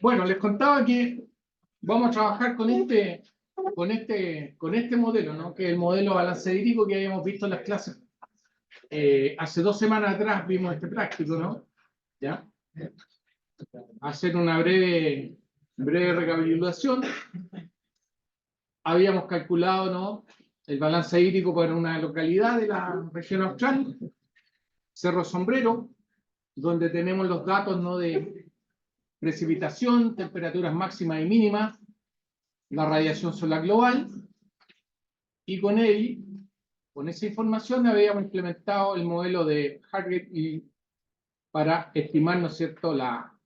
Bueno, les contaba que vamos a trabajar con este modelo, ¿no? Que es el modelo balance hídrico que habíamos visto en las clases. Hace 2 semanas atrás vimos este práctico, ¿no? ¿Ya? Hacer una breve recapitulación. Habíamos calculado, ¿no?, el balance hídrico para una localidad de la región austral, Cerro Sombrero, donde tenemos los datos, ¿no?, de precipitación, temperaturas máximas y mínimas, la radiación solar global, y con esa información habíamos implementado el modelo de Hargate para estimar, ¿no es cierto?, la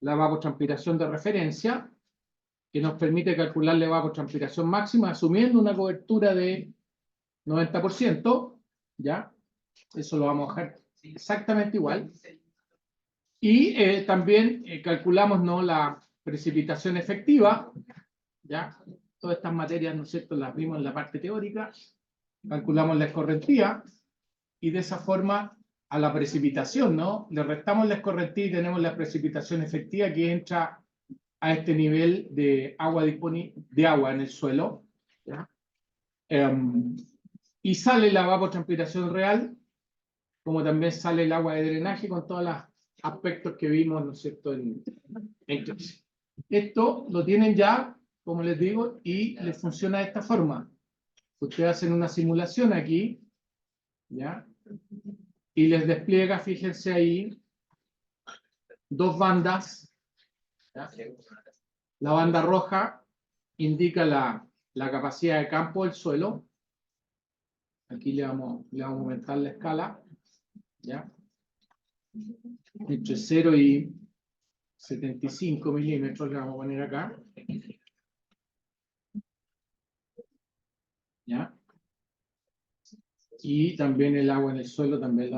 evapotranspiración de referencia, que nos permite calcular la evapotranspiración máxima asumiendo una cobertura de 90%, ¿ya? Eso lo vamos a dejar exactamente igual. Y también calculamos, ¿no?, la precipitación efectiva, ¿ya? Todas estas materias, ¿no es cierto?, las vimos en la parte teórica. Calculamos la escorrentía y de esa forma a la precipitación, ¿no?, le restamos la escorrentía y tenemos la precipitación efectiva que entra a este nivel de agua en el suelo, ¿ya? Y sale la evapotranspiración real, como también sale el agua de drenaje con todos los aspectos que vimos, ¿no es cierto?, en clase. Esto lo tienen ya, como les digo, y les funciona de esta forma. Ustedes hacen una simulación aquí, ¿ya? Y les despliega, fíjense ahí, 2 bandas, ¿ya? La banda roja indica la capacidad de campo del suelo. Aquí le vamos a aumentar la escala, ¿ya? Entre 0 y 75 milímetros le vamos a poner acá, ¿ya? Y también el agua en el suelo también lo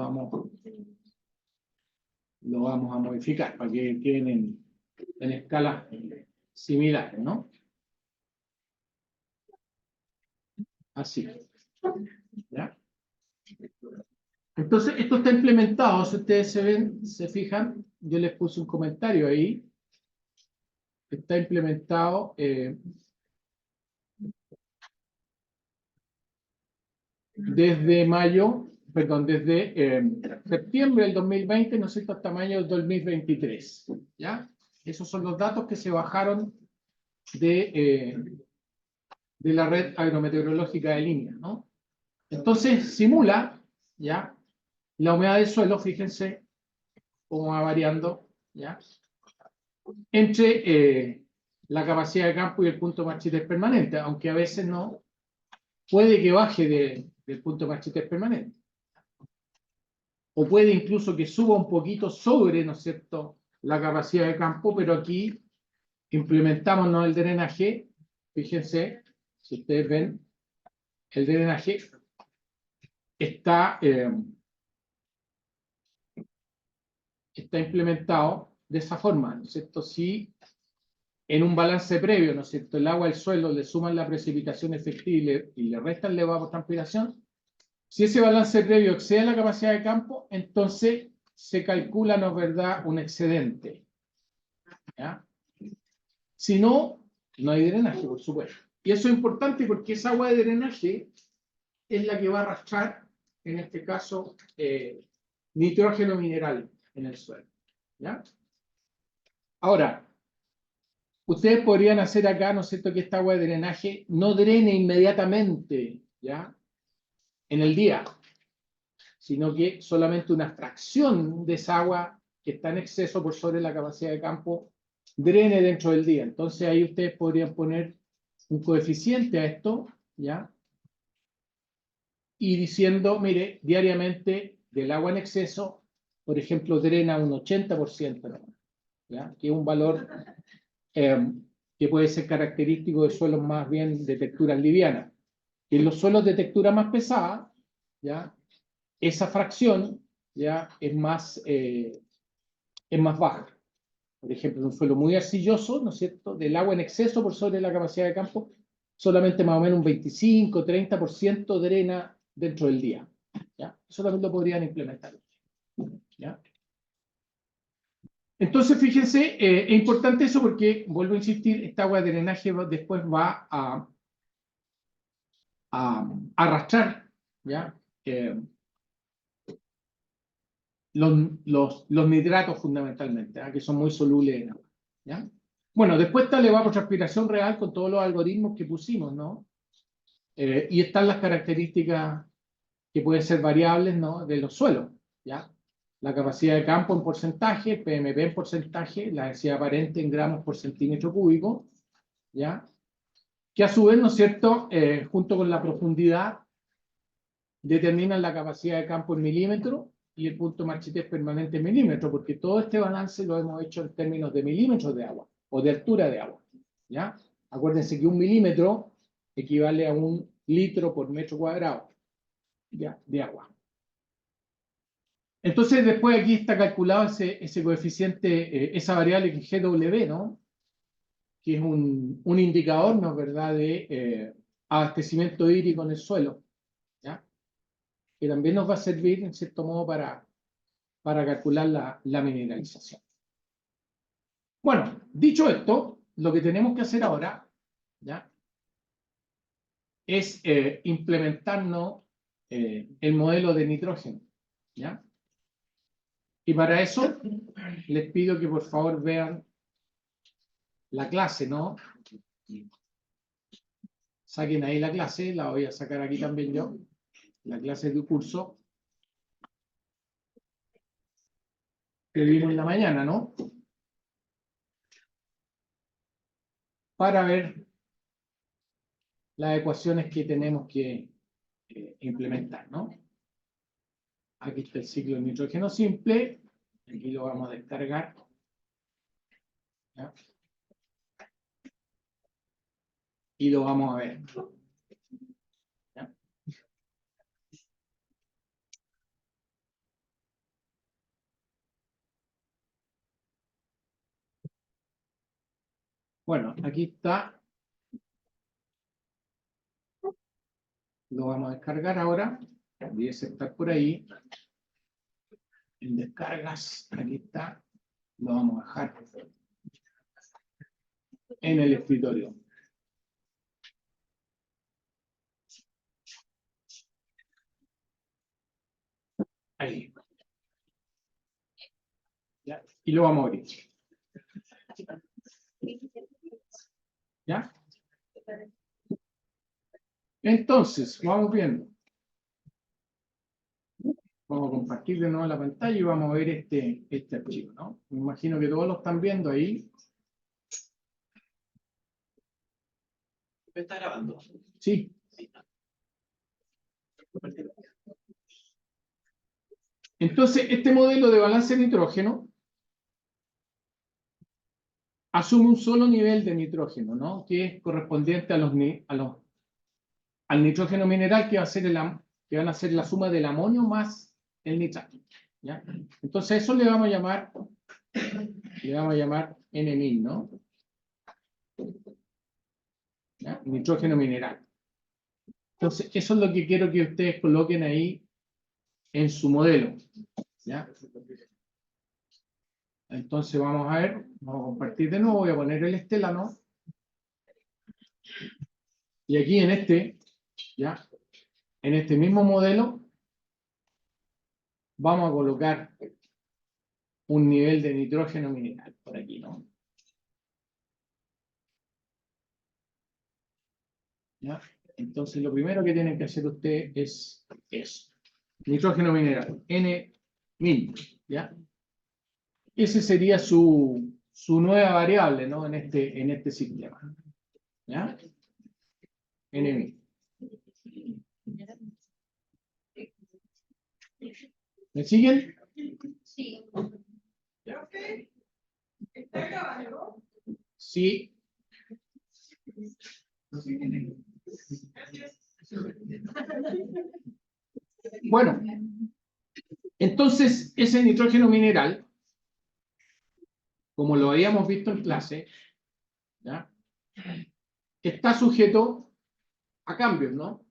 vamos a modificar para que queden en escalas similares, ¿no? Así, ¿ya? Entonces, esto está implementado. Si ustedes se fijan, yo les puse un comentario ahí. Está implementado desde septiembre del 2020, ¿no es cierto?, hasta mayo del 2023, ¿ya? Esos son los datos que se bajaron de la red agrometeorológica de línea, ¿no? Entonces, simula, ¿ya?, la humedad del suelo, fíjense cómo va variando, ¿ya?, entre la capacidad de campo y el punto Marchitez permanente, aunque a veces no, puede que baje del punto Marchitez permanente. O puede incluso que suba un poquito sobre, ¿no es cierto?, la capacidad de campo, pero aquí implementamos, ¿no?, el drenaje. Fíjense, si ustedes ven, el drenaje está implementado de esa forma, ¿no es cierto? Si en un balance previo, ¿no es cierto?, el agua al suelo le suman la precipitación efectiva y le restan la evapotranspiración, si ese balance previo excede la capacidad de campo, entonces se calcula, ¿no es verdad?, un excedente, ¿ya? Si no, no hay drenaje, por supuesto. Y eso es importante porque esa agua de drenaje es la que va a arrastrar, en este caso, nitrógeno mineral en el suelo, ¿ya? Ahora, ustedes podrían hacer acá, ¿no es cierto?, que esta agua de drenaje no drene inmediatamente, ¿ya?, en el día, sino que solamente una fracción de esa agua que está en exceso por sobre la capacidad de campo drene dentro del día. Entonces ahí ustedes podrían poner un coeficiente a esto, ¿ya?, y diciendo, mire, diariamente del agua en exceso, por ejemplo, drena un 80%, ¿ya?, que es un valor que puede ser característico de suelos más bien de texturas livianas. En los suelos de textura más pesada, ¿ya?, esa fracción, ¿ya?, es más baja. Por ejemplo, en un suelo muy arcilloso, ¿no es cierto?, del agua en exceso por sobre la capacidad de campo, solamente más o menos un 25-30% drena dentro del día, ¿ya? Eso también lo podrían implementar, ¿ya? Entonces, fíjense, es importante eso porque, vuelvo a insistir, esta agua de drenaje después va a arrastrar, ¿ya? Los nitratos fundamentalmente, ¿ah? Que son muy solubles en agua, ¿ya? Bueno, después está la evapotranspiración real con todos los algoritmos que pusimos, ¿no? Y están las características que pueden ser variables, ¿no? De los suelos, ¿ya? La capacidad de campo en porcentaje, PMP en porcentaje, la densidad aparente en gramos por centímetro cúbico, ¿ya? Que a su vez, ¿no es cierto?, junto con la profundidad, determinan la capacidad de campo en milímetros y el punto Marchitez permanente en milímetros, porque todo este balance lo hemos hecho en términos de milímetros de agua, o de altura de agua, ¿ya? Acuérdense que 1 milímetro equivale a 1 litro por metro cuadrado, ¿ya? De agua. Entonces, después aquí está calculado ese coeficiente, esa variable que es GW, ¿no? Que es un indicador, ¿no es verdad?, de abastecimiento hídrico en el suelo, ¿ya? Que también nos va a servir, en cierto modo, para calcular la mineralización. Bueno, dicho esto, lo que tenemos que hacer ahora, ¿ya?, es implementarnos el modelo de nitrógeno, ¿ya? Y para eso les pido que por favor vean la clase, ¿no? Saquen ahí la clase, la voy a sacar aquí también yo, la clase de curso que vimos en la mañana, ¿no? Para ver las ecuaciones que tenemos que implementar, ¿no? Aquí está el ciclo de nitrógeno simple, aquí lo vamos a descargar, ¿ya? Y lo vamos a ver, ¿ya? Bueno, aquí está, lo vamos a descargar ahora, debiese estar por ahí, en descargas, aquí está, lo vamos a dejar en el escritorio. Ahí. ¿Ya? Y lo vamos a abrir. ¿Ya? Entonces, vamos viendo. Vamos a compartir de nuevo la pantalla y vamos a ver este archivo, ¿no? Me imagino que todos lo están viendo ahí. ¿Me está grabando? Sí. Entonces, este modelo de balance de nitrógeno asume un solo nivel de nitrógeno, ¿no? Que es correspondiente al nitrógeno mineral, que que van a ser la suma del amonio más el nitrato, ¿ya? Entonces, eso le vamos a llamar N-1000, ¿no? ¿Ya? Nitrógeno mineral. Entonces, eso es lo que quiero que ustedes coloquen ahí en su modelo, ¿ya? Entonces vamos a ver, vamos a compartir de nuevo, voy a poner el estelano. Y aquí ¿ya? En este mismo modelo, vamos a colocar un nivel de nitrógeno mineral por aquí, ¿no? ¿Ya? Entonces lo primero que tienen que hacer ustedes es eso. Nitrógeno mineral, N1000, ¿ya? Ese sería su nueva variable, ¿no? En este sistema, ¿ya? N1000. ¿Me siguen? Sí. ¿Ya? Sí. Bueno, entonces ese nitrógeno mineral, como lo habíamos visto en clase, ¿ya?, está sujeto a cambios, ¿no?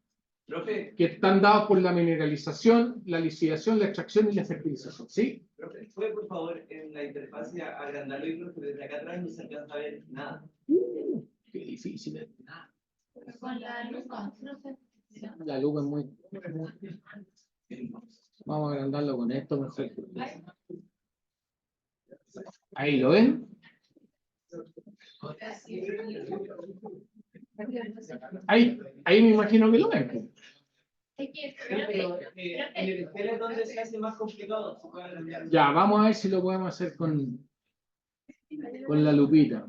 Profe, que están dados por la mineralización, la licidación, la extracción y la fertilización. ¿Sí? profe, ¿puede por favor en la interfaz agrandarlo y porque desde acá atrás no se alcanza a ver nada? Qué difícil es. Con la luz, profe. La luz es muy... Vamos a agrandarlo con esto mejor. Ahí lo ven. Ahí me imagino que lo ven. Es que, En el Excel es donde se hace más complicado. Se puede cambiar. Ya, vamos a ver si lo podemos hacer con la lupita.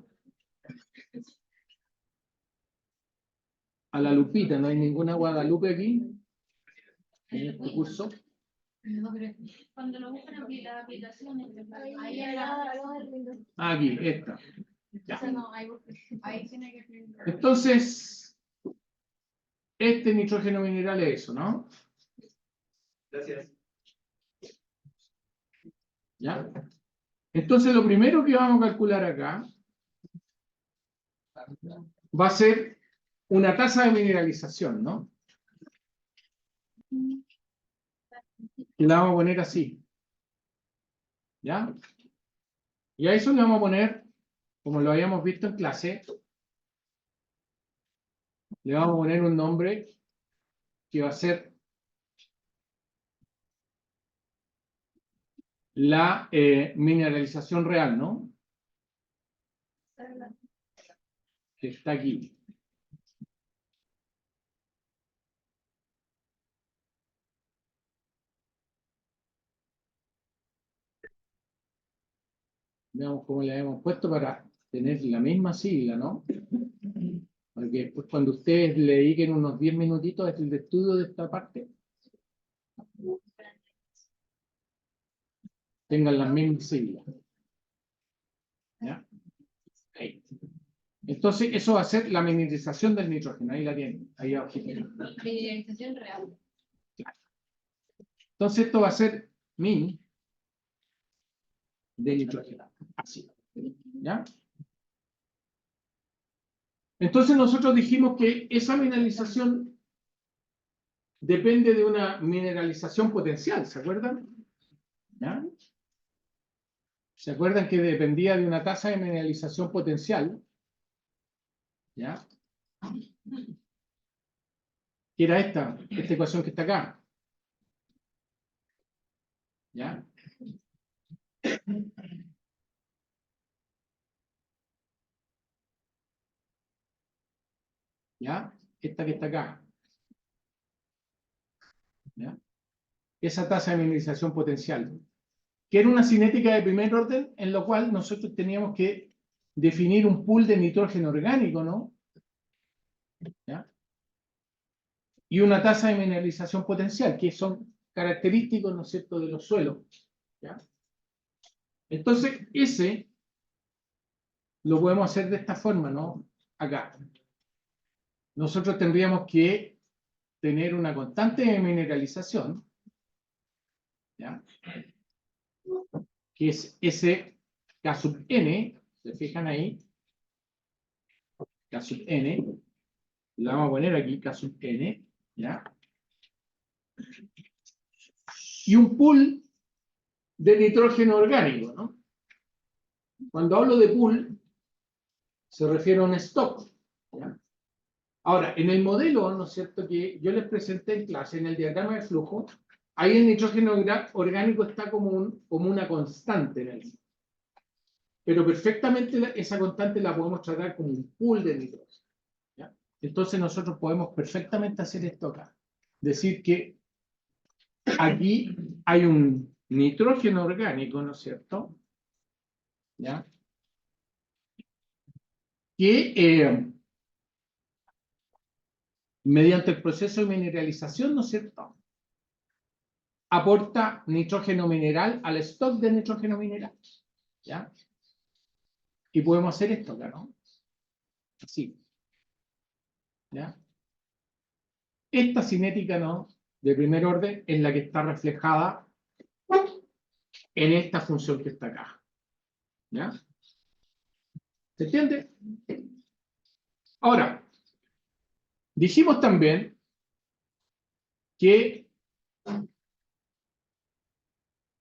A la lupita, no hay ninguna Guadalupe aquí en este curso. cuando lo buscan en la aplicación, ahí en la. Aquí, esta. Ya. No, ahí tiene que. Entonces, este nitrógeno mineral es eso, ¿no? Gracias. ¿Ya? Entonces, lo primero que vamos a calcular acá va a ser una tasa de mineralización, ¿no? Y la vamos a poner así. ¿Ya? Y a eso le vamos a poner, como lo habíamos visto en clase, le vamos a poner un nombre que va a ser la mineralización real, ¿no? Que está aquí. Veamos cómo le hemos puesto para tener la misma sigla, ¿no? Porque después cuando ustedes le dediquen unos 10 minutitos al estudio de esta parte, tengan las mismas siglas. ¿Ya? Ahí. Entonces, eso va a ser la mineralización del nitrógeno. Ahí la tienen, ahí abajo. Mineralización real. Entonces, esto va a ser min de nitrógeno. Así. ¿Ya? Entonces, nosotros dijimos que esa mineralización depende de una mineralización potencial, ¿se acuerdan? ¿Ya? ¿Se acuerdan que dependía de una tasa de mineralización potencial? ¿Ya? Que era esta ecuación que está acá. ¿Ya? ¿Ya? Esta que está acá. ¿Ya? Esa tasa de mineralización potencial. Que era una cinética de primer orden en lo cual nosotros teníamos que definir un pool de nitrógeno orgánico, ¿no? ¿Ya? Y una tasa de mineralización potencial, que son característicos, ¿no es cierto?, de los suelos. ¿Ya? Entonces, ese lo podemos hacer de esta forma, ¿no? Acá. Nosotros tendríamos que tener una constante de mineralización, ¿ya? Que es ese K sub n, ¿se fijan ahí? K sub n, la vamos a poner aquí, K sub n, ¿ya? Y un pool de nitrógeno orgánico, ¿no? Cuando hablo de pool, se refiere a un stock, ¿ya? Ahora, en el modelo, ¿no es cierto?, que yo les presenté en clase, en el diagrama de flujo, ahí el nitrógeno orgánico está como una constante en el. Pero perfectamente esa constante la podemos tratar como un pool de nitrógeno, ¿ya? Entonces nosotros podemos perfectamente hacer esto acá. Decir que aquí hay un nitrógeno orgánico, ¿no es cierto? ¿Ya? Que mediante el proceso de mineralización, ¿no es cierto?, aporta nitrógeno mineral al stock de nitrógeno mineral. ¿Ya? Y podemos hacer esto acá, ¿no? Así. ¿Ya? Esta cinética, ¿no?, de primer orden es la que está reflejada en esta función que está acá. ¿Ya? ¿Se entiende? Ahora, dijimos también que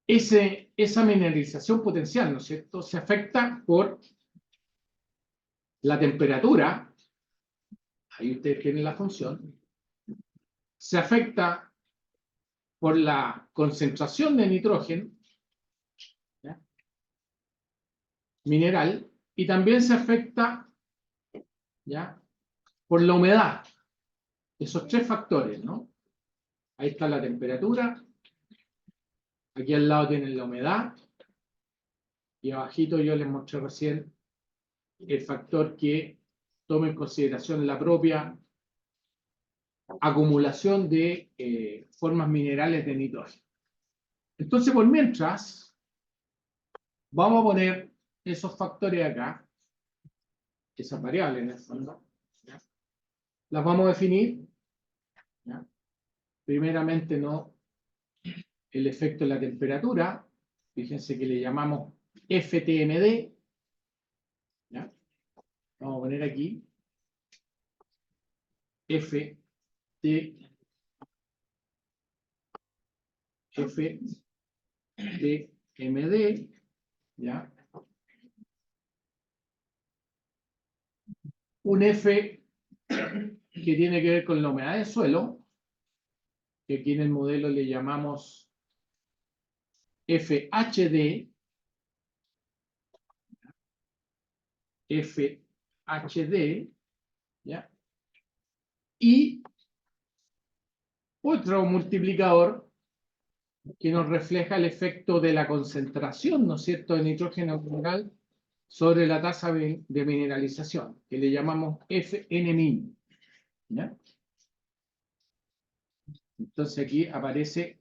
esa mineralización potencial, ¿no es cierto?, se afecta por la temperatura, ahí ustedes tienen la función, se afecta por la concentración de nitrógeno, ¿ya?, mineral, y también se afecta, ¿ya?, por la humedad. Esos tres factores, ¿no? Ahí está la temperatura, aquí al lado tienen la humedad, y abajito yo les mostré recién el factor que toma en consideración la propia acumulación de formas minerales de nitrógeno. Entonces, por mientras, vamos a poner esos factores acá, esas variables en el fondo, ¿ya?, las vamos a definir, ¿ya?, primeramente, ¿no?, el efecto de la temperatura, fíjense que le llamamos FTMD, ¿ya?, vamos a poner aquí FTMD, ¿ya? Un F que tiene que ver con la humedad del suelo, que aquí en el modelo le llamamos FHD, ¿ya? Y otro multiplicador que nos refleja el efecto de la concentración, ¿no es cierto?, de nitrógeno mineral sobre la tasa de mineralización, que le llamamos FNmin, ¿ya? Entonces aquí aparece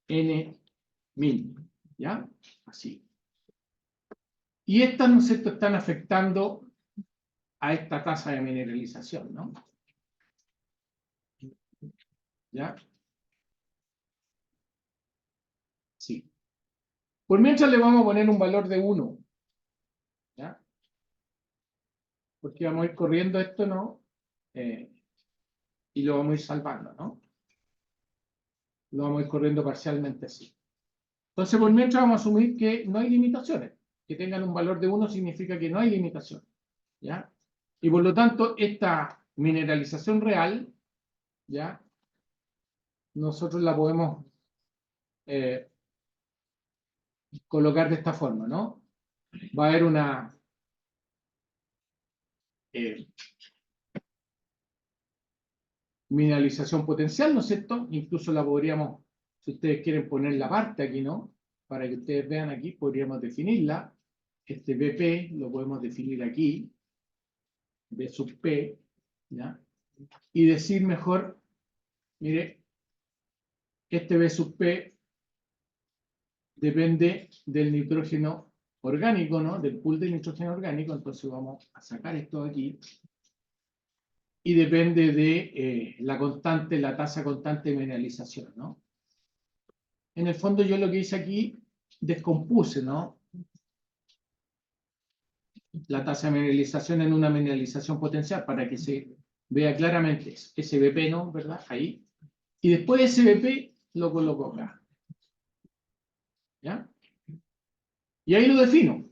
FNmin, ¿ya? Así. Y estas, ¿no es cierto?, están afectando a esta tasa de mineralización, ¿no? ¿Ya? Sí. Por mientras le vamos a poner un valor de 1, ¿ya? Porque vamos a ir corriendo esto, ¿no? Y lo vamos a ir salvando, ¿no? Lo vamos a ir corriendo parcialmente así. Entonces, por mientras vamos a asumir que no hay limitaciones. Que tengan un valor de 1 significa que no hay limitación, ¿ya? Y por lo tanto, esta mineralización real, ¿ya?, nosotros la podemos colocar de esta forma, ¿no? Va a haber una mineralización potencial, ¿no es cierto? Incluso la podríamos, si ustedes quieren poner la parte aquí, ¿no?, para que ustedes vean aquí, podríamos definirla. Este BP lo podemos definir aquí, B sub P, ¿ya? Y decir mejor, mire, este B sub P depende del nitrógeno orgánico, ¿no?, del pool de nitrógeno orgánico. Entonces vamos a sacar esto de aquí. Y depende de la constante, la tasa constante de mineralización, ¿no? En el fondo yo lo que hice aquí, descompuse, ¿no?, la tasa de mineralización en una mineralización potencial para que se vea claramente SBP, ¿no?, ¿verdad? Ahí. Y después SBP lo coloco acá, ¿ya? Y ahí lo defino,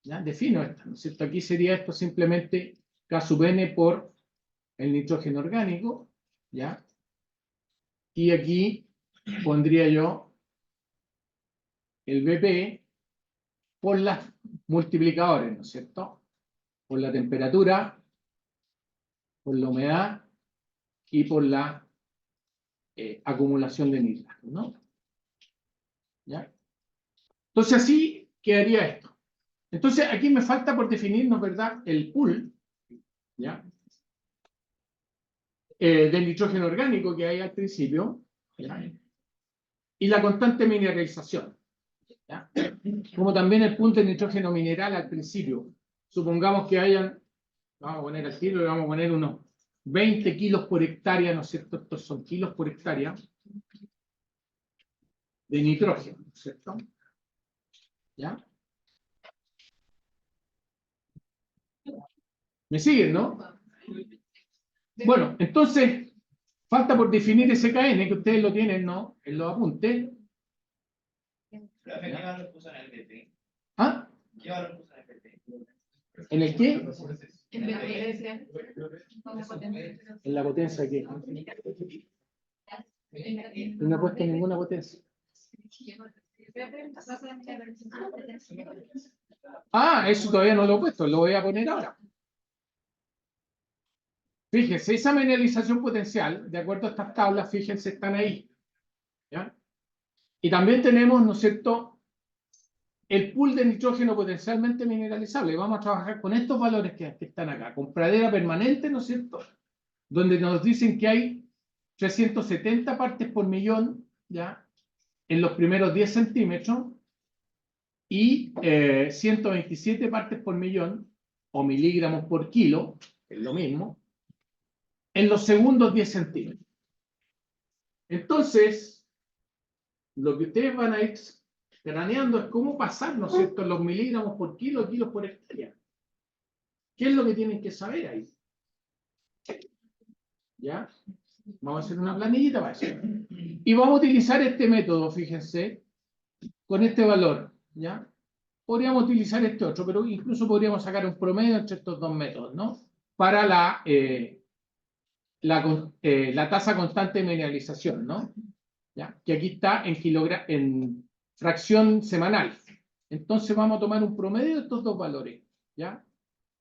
¿ya? Defino esto, ¿no es cierto? Aquí sería esto simplemente K sub N por el nitrógeno orgánico, ¿ya? Y aquí pondría yo el BP por los multiplicadores, ¿no es cierto?, por la temperatura, por la humedad y por la acumulación de nitrógeno, ¿no? ¿Ya? Entonces así quedaría esto. Entonces aquí me falta por definirnos, ¿verdad?, el pool, ¿ya?, del nitrógeno orgánico que hay al principio, ¿ya?, y la constante mineralización, ¿ya?, como también el punto de nitrógeno mineral al principio. Supongamos que hayan, vamos a poner al tiro y vamos a poner unos 20 kilos por hectárea, ¿no es cierto? Estos son kilos por hectárea de nitrógeno, ¿no es cierto? ¿Ya? ¿Me siguen, no? Bueno, entonces, falta por definir ese KN, que ustedes lo tienen, ¿no? En los apuntes. Profe, ¿qué valor puso en el BP? ¿Ah? ¿Qué valor puso en el BP? ¿En el qué? En BPS, como potencia. En la potencia aquí. No he puesto ninguna potencia. Ah, eso todavía no lo he puesto, lo voy a poner ahora. Fíjense, esa mineralización potencial, de acuerdo a estas tablas, fíjense, están ahí. ¿Ya? Y también tenemos, ¿no es cierto?, el pool de nitrógeno potencialmente mineralizable. Vamos a trabajar con estos valores que están acá, con pradera permanente, ¿no es cierto?, donde nos dicen que hay 370 partes por millón, ¿ya?, en los primeros 10 centímetros, y 127 partes por millón, o miligramos por kilo, es lo mismo, en los segundos 10 centímetros. Entonces, lo que ustedes van a ir craneando es cómo pasar, ¿no es cierto?, los miligramos por kilo, kilos por hectárea. ¿Qué es lo que tienen que saber ahí? ¿Ya? Vamos a hacer una planillita para eso. Y vamos a utilizar este método, fíjense, con este valor, ¿ya? Podríamos utilizar este otro, pero incluso podríamos sacar un promedio entre estos dos métodos, ¿no? Para la tasa constante de mineralización, ¿no? ¿Ya? Que aquí está en fracción semanal. Entonces vamos a tomar un promedio de estos dos valores, ¿ya?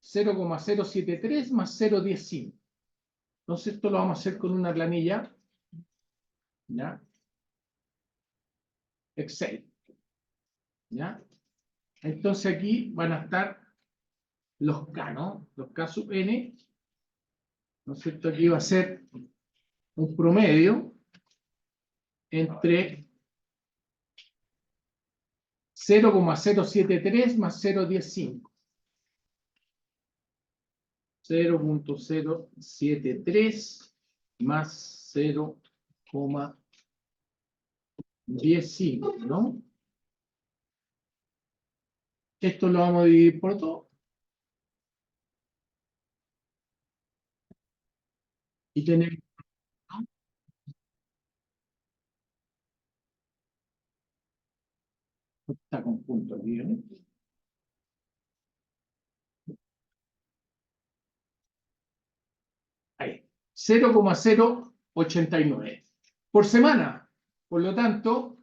0,073 más 0,105. Entonces esto lo vamos a hacer con una planilla, ¿ya? Excel, ¿ya? Entonces aquí van a estar los K, ¿no? Los K sub n, ¿no es cierto? Aquí va a ser un promedio entre 0,073 más 0,105. 0,073 más 0,15, ¿no? Esto lo vamos a dividir por 2. Y tenemos, ¿no? Está con punto aquí, ¿no? Ahí. 0,089 por semana. Por lo tanto,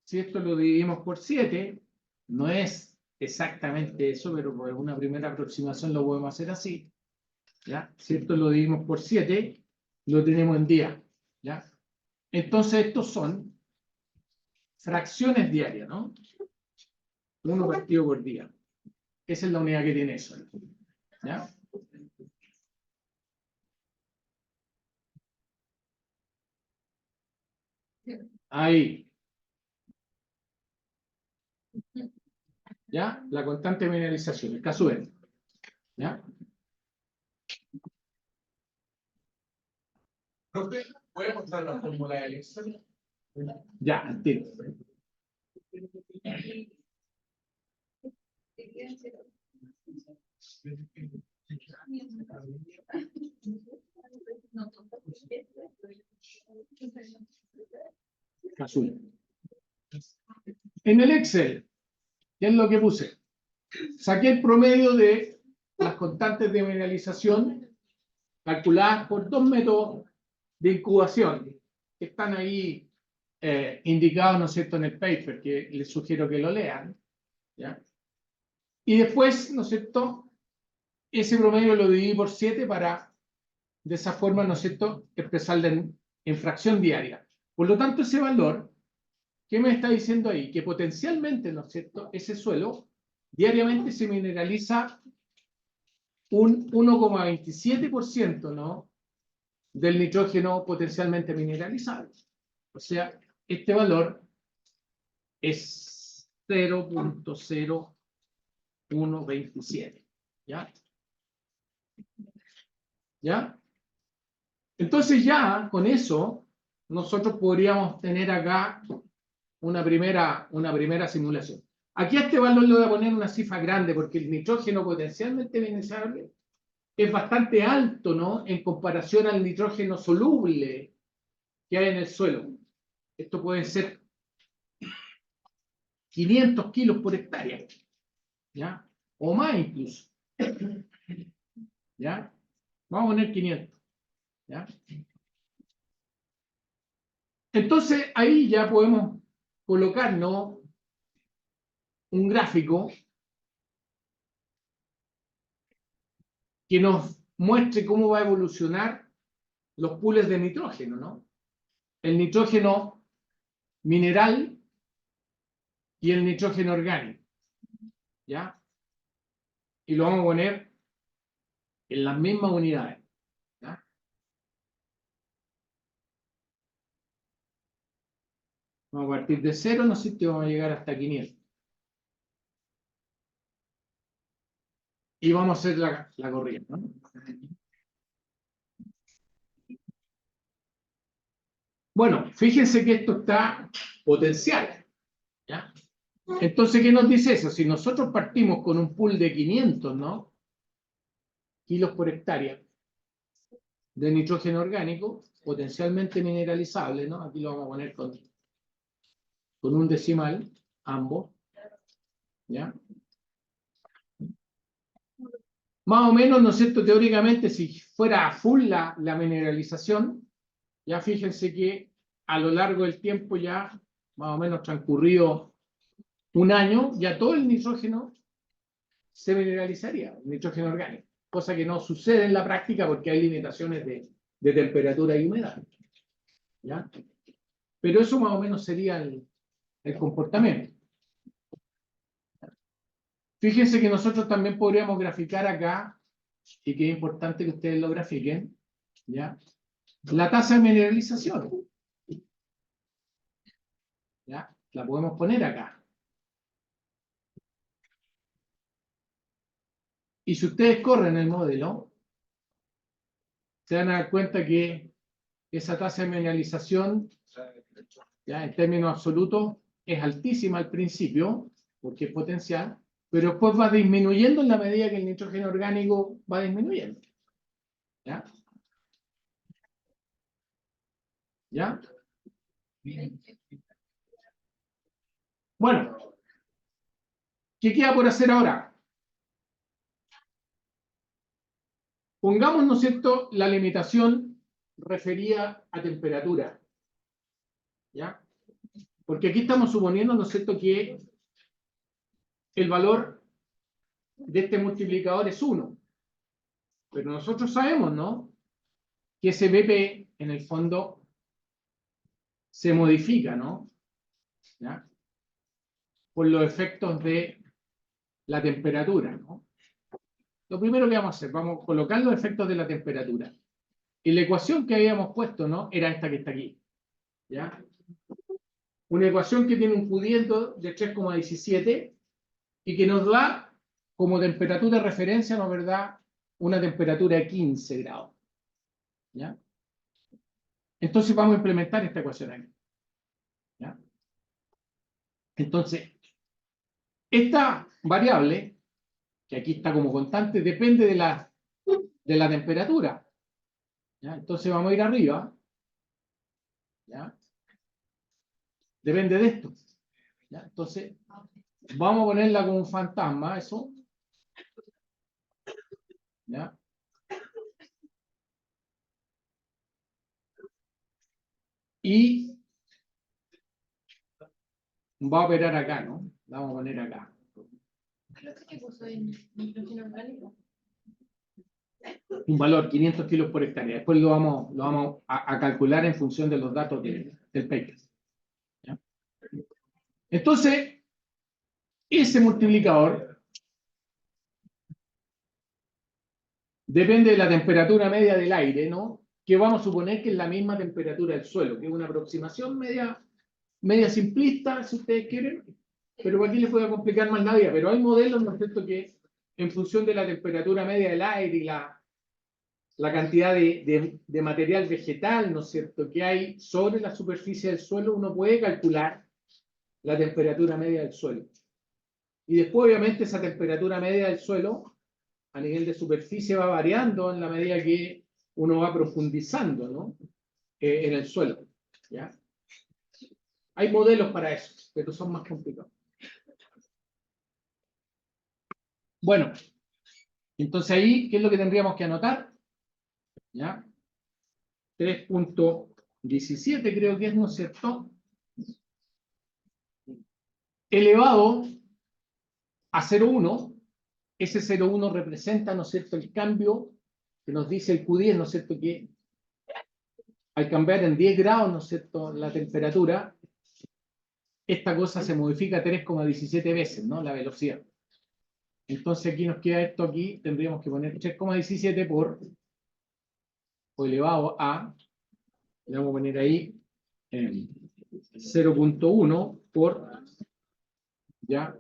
si esto lo dividimos por 7, no es exactamente eso, pero por una primera aproximación lo podemos hacer así. ¿Ya? Si esto lo dividimos por 7, lo tenemos en día. ¿Ya? Entonces, estos son fracciones diarias, ¿no? 1 partido por día. Esa es la unidad que tiene eso. ¿Ya? Ahí. ¿Ya? La constante de mineralización, el caso N. ¿Ya? Profe, ¿puede mostrar la fórmula del Excel? Ya, entiendo. Azul. En el Excel, ¿qué es lo que puse? Saqué el promedio de las constantes de mineralización calculadas por dos métodos de incubación que están ahí indicados, ¿no es cierto?, en el paper, que les sugiero que lo lean. ¿Ya? Y después, ¿no es cierto?, ese promedio lo dividí por 7 para, de esa forma, ¿no es cierto?, expresarlo en fracción diaria. Por lo tanto, ese valor, ¿qué me está diciendo ahí? Que potencialmente, ¿no es cierto?, ese suelo diariamente se mineraliza un 1,27%, ¿no?, del nitrógeno potencialmente mineralizable. O sea, este valor es 0,0127. ¿Ya? ¿Ya? Entonces ya con eso nosotros podríamos tener acá una primera simulación. Aquí a este valor le voy a poner una cifra grande porque el nitrógeno potencialmente mineralizable es bastante alto, ¿no? En comparación al nitrógeno soluble que hay en el suelo. Esto puede ser 500 kilos por hectárea, ¿ya? O más incluso, ¿ya? Vamos a poner 500, ¿ya? Entonces, ahí ya podemos colocarnos un gráfico que nos muestre cómo va a evolucionar los pools de nitrógeno, ¿no? El nitrógeno mineral y el nitrógeno orgánico, ¿ya? Y lo vamos a poner en las mismas unidades, ¿ya? Vamos a partir de 0, ¿no es cierto? Y vamos a llegar hasta 500. Y vamos a hacer la corriente, ¿no? Bueno, fíjense que esto está potencial, ¿ya? Entonces, ¿qué nos dice eso? Si nosotros partimos con un pool de 500, ¿no? Kilos por hectárea de nitrógeno orgánico, potencialmente mineralizable, ¿no? Aquí lo vamos a poner con un decimal, ambos, ¿ya? Más o menos, ¿no es cierto? Teóricamente, si fuera full la mineralización, ya fíjense que a lo largo del tiempo ya, más o menos transcurrido un año, ya todo el nitrógeno se mineralizaría, el nitrógeno orgánico, cosa que no sucede en la práctica porque hay limitaciones de temperatura y humedad, ¿ya? Pero eso más o menos sería el comportamiento. Fíjense que nosotros también podríamos graficar acá, y que es importante que ustedes lo grafiquen, ¿ya? La tasa de mineralización, ¿ya? La podemos poner acá. Y si ustedes corren el modelo, se van a dar cuenta que esa tasa de mineralización, ya en términos absolutos, es altísima al principio, porque es potencial, pero después va disminuyendo en la medida que el nitrógeno orgánico va disminuyendo. ¿Ya? ¿Ya? Bueno, ¿qué queda por hacer ahora? Pongamos, ¿no es cierto?, la limitación referida a temperatura. ¿Ya? Porque aquí estamos suponiendo, ¿no es cierto?, que el valor de este multiplicador es 1. Pero nosotros sabemos, ¿no?, que ese BP, en el fondo, se modifica, ¿no? ¿Ya? Por los efectos de la temperatura, ¿no? Lo primero que vamos a hacer, vamos a colocar los efectos de la temperatura. Y la ecuación que habíamos puesto, ¿no?, era esta que está aquí, ¿ya? Una ecuación que tiene un pudiendo de 3,17 y que nos da como temperatura de referencia, ¿no es verdad?, una temperatura de 15 grados. ¿Ya? Entonces vamos a implementar esta ecuación aquí. ¿Ya? Entonces, esta variable, que aquí está como constante, depende de la temperatura. ¿Ya? Entonces vamos a ir arriba. ¿Ya? Depende de esto. ¿Ya? Entonces, vamos a ponerla como un fantasma, eso. ¿Ya? Y va a operar acá, ¿no? La vamos a poner acá. ¿Qué puso en nitrógeno orgánico? Un valor, 500 kilos por hectárea. Después lo vamos a calcular en función de los datos del paper. ¿Ya? Entonces, ese multiplicador depende de la temperatura media del aire, ¿no? Que vamos a suponer que es la misma temperatura del suelo, que es una aproximación media simplista, si ustedes quieren, pero aquí les voy a complicar más la vida. Pero hay modelos, ¿no es cierto?, que en función de la temperatura media del aire y la cantidad de material vegetal, ¿no es cierto?, que hay sobre la superficie del suelo, uno puede calcular la temperatura media del suelo. Y después, obviamente, esa temperatura media del suelo a nivel de superficie va variando en la medida que uno va profundizando, ¿no? En el suelo, ¿ya? Hay modelos para eso, pero son más complicados. Bueno, entonces ahí, ¿qué es lo que tendríamos que anotar? ¿Ya? 3.17 creo que es, ¿no es cierto? Elevado a 0,1, ese 0,1 representa, ¿no es cierto?, el cambio que nos dice el Q10, ¿no es cierto?, que al cambiar en 10 grados, ¿no es cierto?, la temperatura, esta cosa se modifica 3,17 veces, ¿no?, la velocidad. Entonces aquí nos queda esto aquí, tendríamos que poner 3,17 por elevado a, le vamos a poner ahí 0,1 por, ya,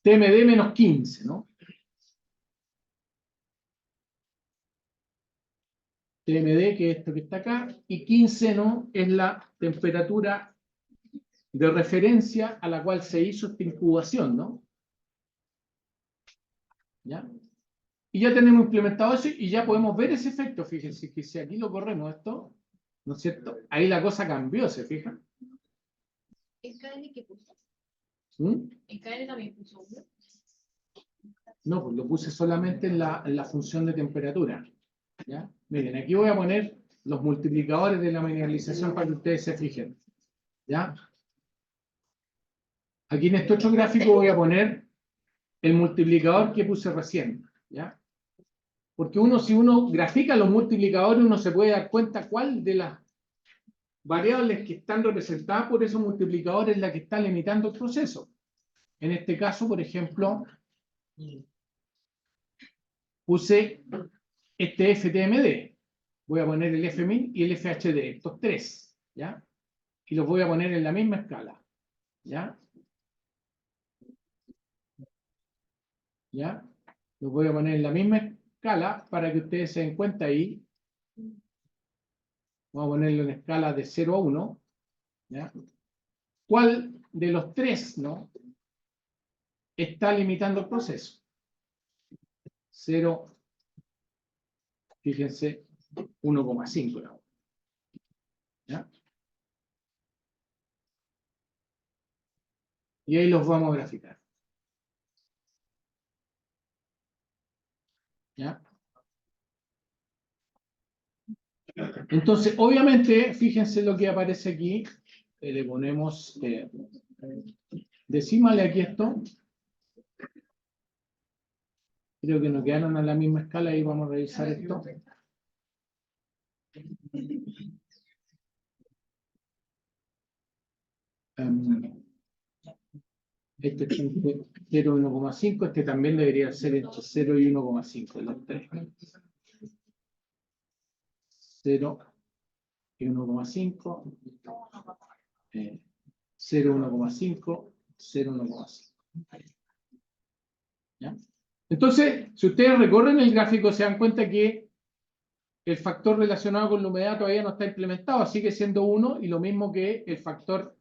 TMD menos 15, ¿no? TMD, que es esto que está acá, y 15, ¿no?, es la temperatura de referencia a la cual se hizo esta incubación, ¿no? ¿Ya? Y ya tenemos implementado eso y ya podemos ver ese efecto. Fíjense que si aquí lo corremos esto, ¿no es cierto? Ahí la cosa cambió, ¿se fijan? ¿En KN qué puso? ¿Mm? ¿En KN también puso 1? No, pues lo puse solamente en la función de temperatura. ¿Ya? Miren, aquí voy a poner los multiplicadores de la mineralización para que ustedes se fijen. ¿Ya? Aquí en este otro gráfico voy a poner el multiplicador que puse recién. ¿Ya? Porque si uno grafica los multiplicadores, uno se puede dar cuenta cuál de las variables que están representadas por esos multiplicadores es la que está limitando el proceso. En este caso, por ejemplo, puse este FTMD. Voy a poner el FMIN y el FHD, estos tres, ¿ya? Y los voy a poner en la misma escala, ¿ya? ¿Ya? Los voy a poner en la misma escala para que ustedes se den cuenta ahí. Vamos a ponerlo en escala de 0 a 1, ¿ya? ¿Cuál de los tres, no, está limitando el proceso? 0, fíjense, 1,5, ¿no? ¿Ya? Y ahí los vamos a graficar. ¿Ya? Entonces, obviamente, fíjense lo que aparece aquí. Le ponemos decímale aquí esto. Creo que nos quedaron a la misma escala y vamos a revisar esto. Este es entre 0 y 1,5. Este también debería ser entre 0 y 1,5. Los tres. 0 y 1,5. 0, 1,5. 0, 1,5. ¿Ya? Entonces, si ustedes recorren el gráfico, se dan cuenta que el factor relacionado con la humedad todavía no está implementado, sigue siendo 1, y lo mismo que el factor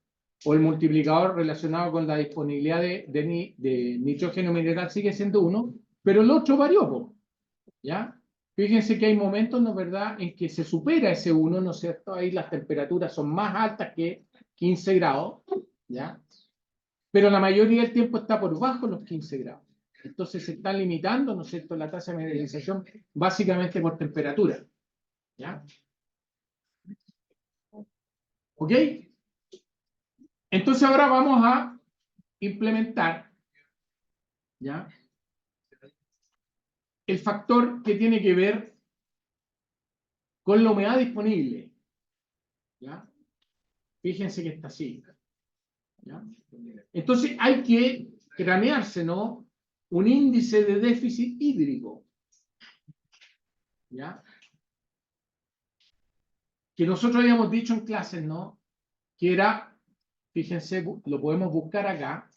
o el multiplicador relacionado con la disponibilidad de nitrógeno mineral sigue siendo 1, pero el otro varió, ¿ya? Fíjense que hay momentos, ¿no es verdad?, en que se supera ese 1, ¿no es cierto? Ahí las temperaturas son más altas que 15 grados, ¿ya? Pero la mayoría del tiempo está por bajo los 15 grados. Entonces se está limitando, ¿no es cierto?, la tasa de mineralización básicamente por temperatura. ¿Ya? ¿Ok? Entonces ahora vamos a implementar, ¿ya?, el factor que tiene que ver con la humedad disponible. ¿Ya? Fíjense que está así. ¿Ya? Entonces hay que cranearse, ¿no?, un índice de déficit hídrico. ¿Ya? Que nosotros habíamos dicho en clases, ¿no?, que era, fíjense, lo podemos buscar acá,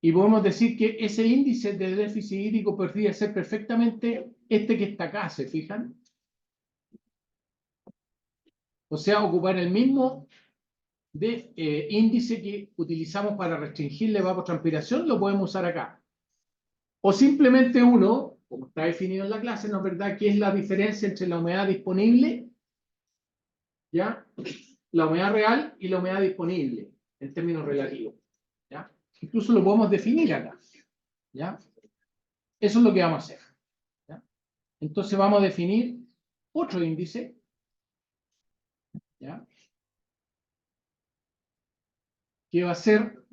y podemos decir que ese índice de déficit hídrico podría ser perfectamente este que está acá, ¿se fijan? O sea, ocupar el mismo de índice que utilizamos para restringir la evapotranspiración, lo podemos usar acá. O simplemente uno, como está definido en la clase, ¿no es verdad?, que es la diferencia entre la humedad disponible, ¿ya?, la humedad real y la humedad disponible, en términos relativos, ¿ya? Incluso lo podemos definir acá, ¿ya? Eso es lo que vamos a hacer, ¿ya? Entonces vamos a definir otro índice, ¿ya?, que va a ser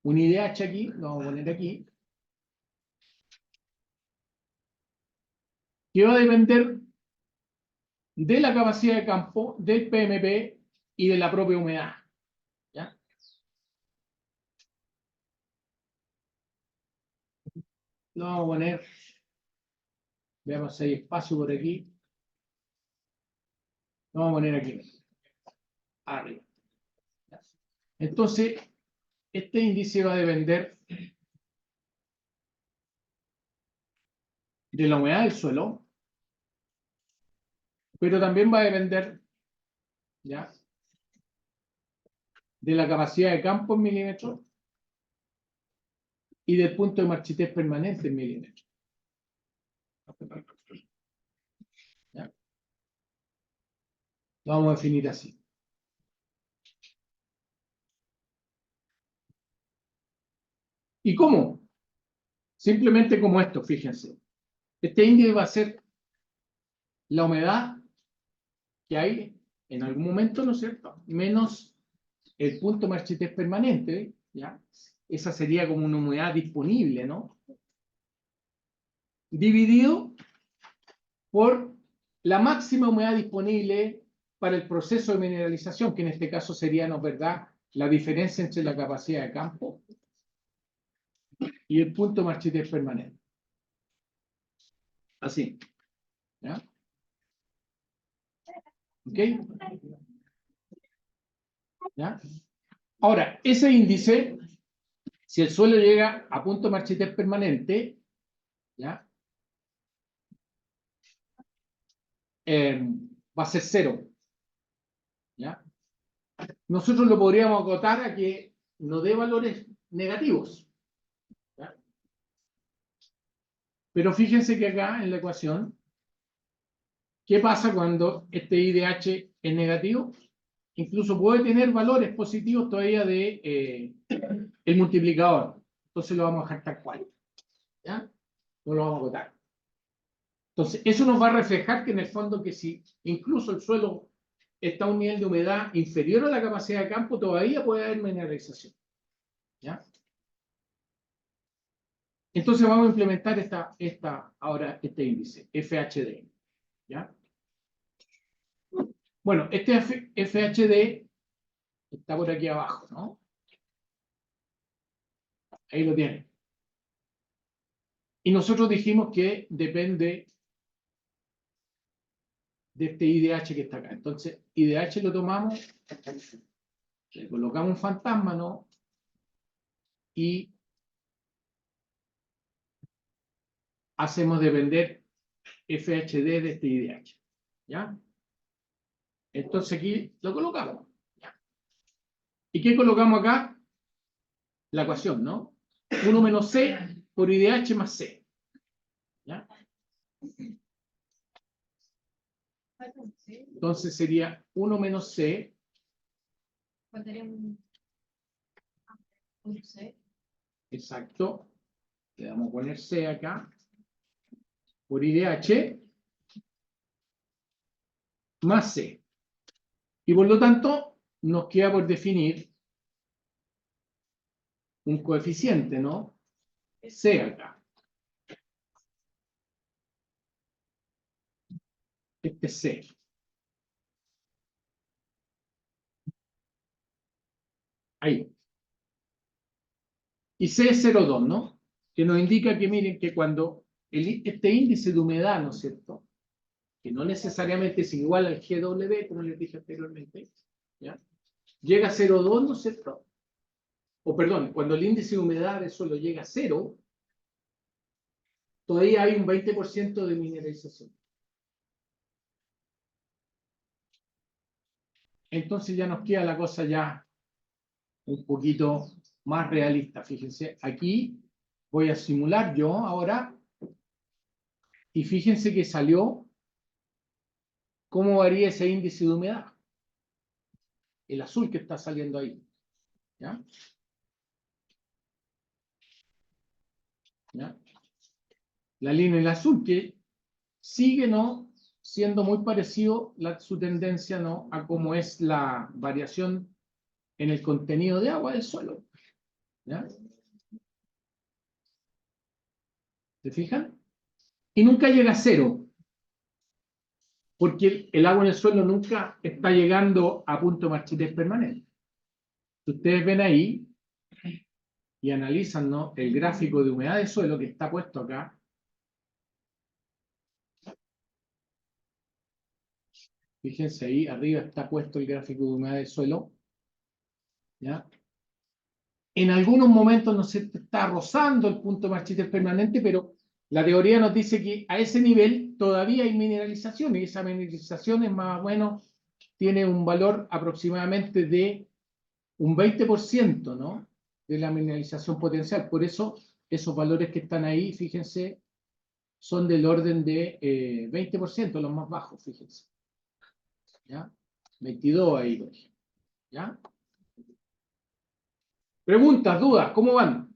un IDH aquí, lo vamos a poner aquí, que va a depender de la capacidad de campo, del PMP y de la propia humedad, ¿ya? Lo vamos a poner, veamos si hay espacio por aquí, lo vamos a poner aquí, arriba. Entonces, este índice va a depender de la humedad del suelo, pero también va a depender, ¿ya?, de la capacidad de campo en milímetros y del punto de marchitez permanente en milímetros. ¿Ya? Lo vamos a definir así. ¿Y cómo? Simplemente como esto, fíjense. Este índice va a ser la humedad que hay en algún momento, ¿no es cierto?, menos el punto de marchitez permanente, ¿ya? Esa sería como una humedad disponible, ¿no?, dividido por la máxima humedad disponible para el proceso de mineralización, que en este caso sería, ¿no es verdad?, la diferencia entre la capacidad de campo y el punto de marchitez permanente. Así. ¿Ya? ¿Ok? ¿Ya? Ahora, ese índice, si el suelo llega a punto de marchitez permanente, ¿ya?, va a ser 0. ¿Ya? Nosotros lo podríamos acotar a que no dé valores negativos. ¿Ya? Pero fíjense que acá en la ecuación, ¿qué pasa cuando este IDH es negativo? Incluso puede tener valores positivos todavía de el multiplicador. Entonces lo vamos a dejar tal cual. ¿Ya? No lo vamos a acotar. Entonces, eso nos va a reflejar que en el fondo que si incluso el suelo está a un nivel de humedad inferior a la capacidad de campo, todavía puede haber mineralización. ¿Ya? Entonces vamos a implementar ahora este índice, FHD. ¿Ya? Bueno, este FHD está por aquí abajo, ¿no? Ahí lo tienen. Y nosotros dijimos que depende de este IDH que está acá. Entonces, IDH lo tomamos, le colocamos un fantasma, ¿no? Y hacemos depender FHD de este IDH. ¿Ya? Entonces aquí lo colocamos. ¿Ya? ¿Y qué colocamos acá? La ecuación, ¿no? 1 menos C por IDH más C. ¿Ya? Entonces sería 1 menos C. Exacto. Le vamos a poner C acá. Por IDH más C. Y por lo tanto, nos queda por definir un coeficiente, ¿no? C acá. Este es C. Ahí. Y C es 0,2, ¿no? Que nos indica que, miren, que cuando este índice de humedad, ¿no es cierto?, que no necesariamente es igual al GW, como les dije anteriormente, ¿ya?, llega a 0,2, ¿no es cierto? O perdón, cuando el índice de humedad del suelo llega a 0, todavía hay un 20% de mineralización. entonces ya nos queda la cosa ya un poquito más realista. Fíjense, aquí voy a simular yo ahora, y fíjense que salió cómo varía ese índice de humedad. El azul que está saliendo ahí. ¿Ya? ¿Ya? La línea el azul que sigue, ¿no?, siendo muy parecido su tendencia, ¿no?, a cómo es la variación en el contenido de agua del suelo. ¿Ya? ¿Se fijan? Y nunca llega a cero, porque el agua en el suelo nunca está llegando a punto de marchitez permanente. Si ustedes ven ahí y analizan, ¿no?, el gráfico de humedad del suelo que está puesto acá, fíjense ahí, arriba está puesto el gráfico de humedad del suelo. ¿Ya? En algunos momentos no se está rozando el punto de marchitez permanente, pero la teoría nos dice que a ese nivel todavía hay mineralización, y esa mineralización es más o menos, tiene un valor aproximadamente de un 20%, ¿no?, de la mineralización potencial. Por eso, esos valores que están ahí, fíjense, son del orden de 20%, los más bajos, fíjense. ¿Ya? 22 ahí, por ejemplo. ¿Ya? Preguntas, dudas, ¿cómo van?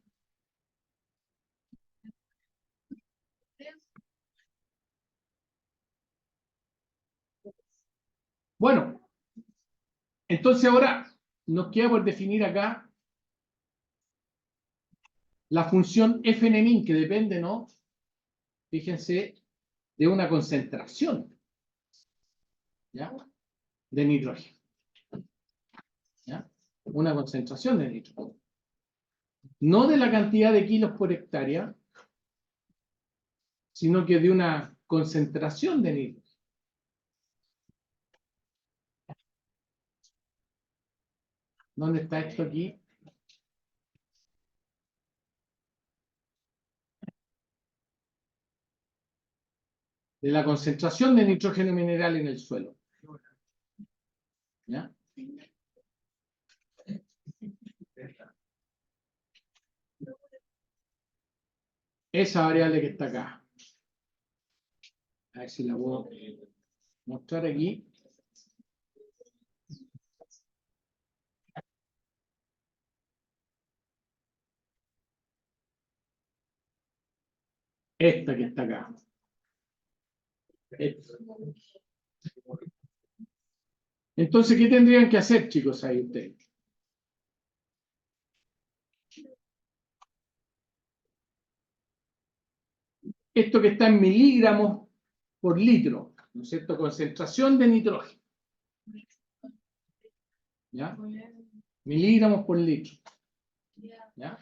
Bueno, entonces ahora nos queda por definir acá la función fnmin, que depende, ¿no?, fíjense, de una concentración, ¿ya?, de nitrógeno. ¿Ya? Una concentración de nitrógeno. No de la cantidad de kilos por hectárea, sino que de una concentración de nitrógeno. ¿Dónde está esto aquí? De la concentración de nitrógeno mineral en el suelo. ¿Ya? Esa variable que está acá. A ver si la puedo mostrar aquí. Esta que está acá. Esta. Entonces, ¿qué tendrían que hacer, chicos, ahí ustedes? Esto que está en miligramos por litro, ¿no es cierto? Concentración de nitrógeno. ¿Ya? Miligramos por litro. ¿Ya?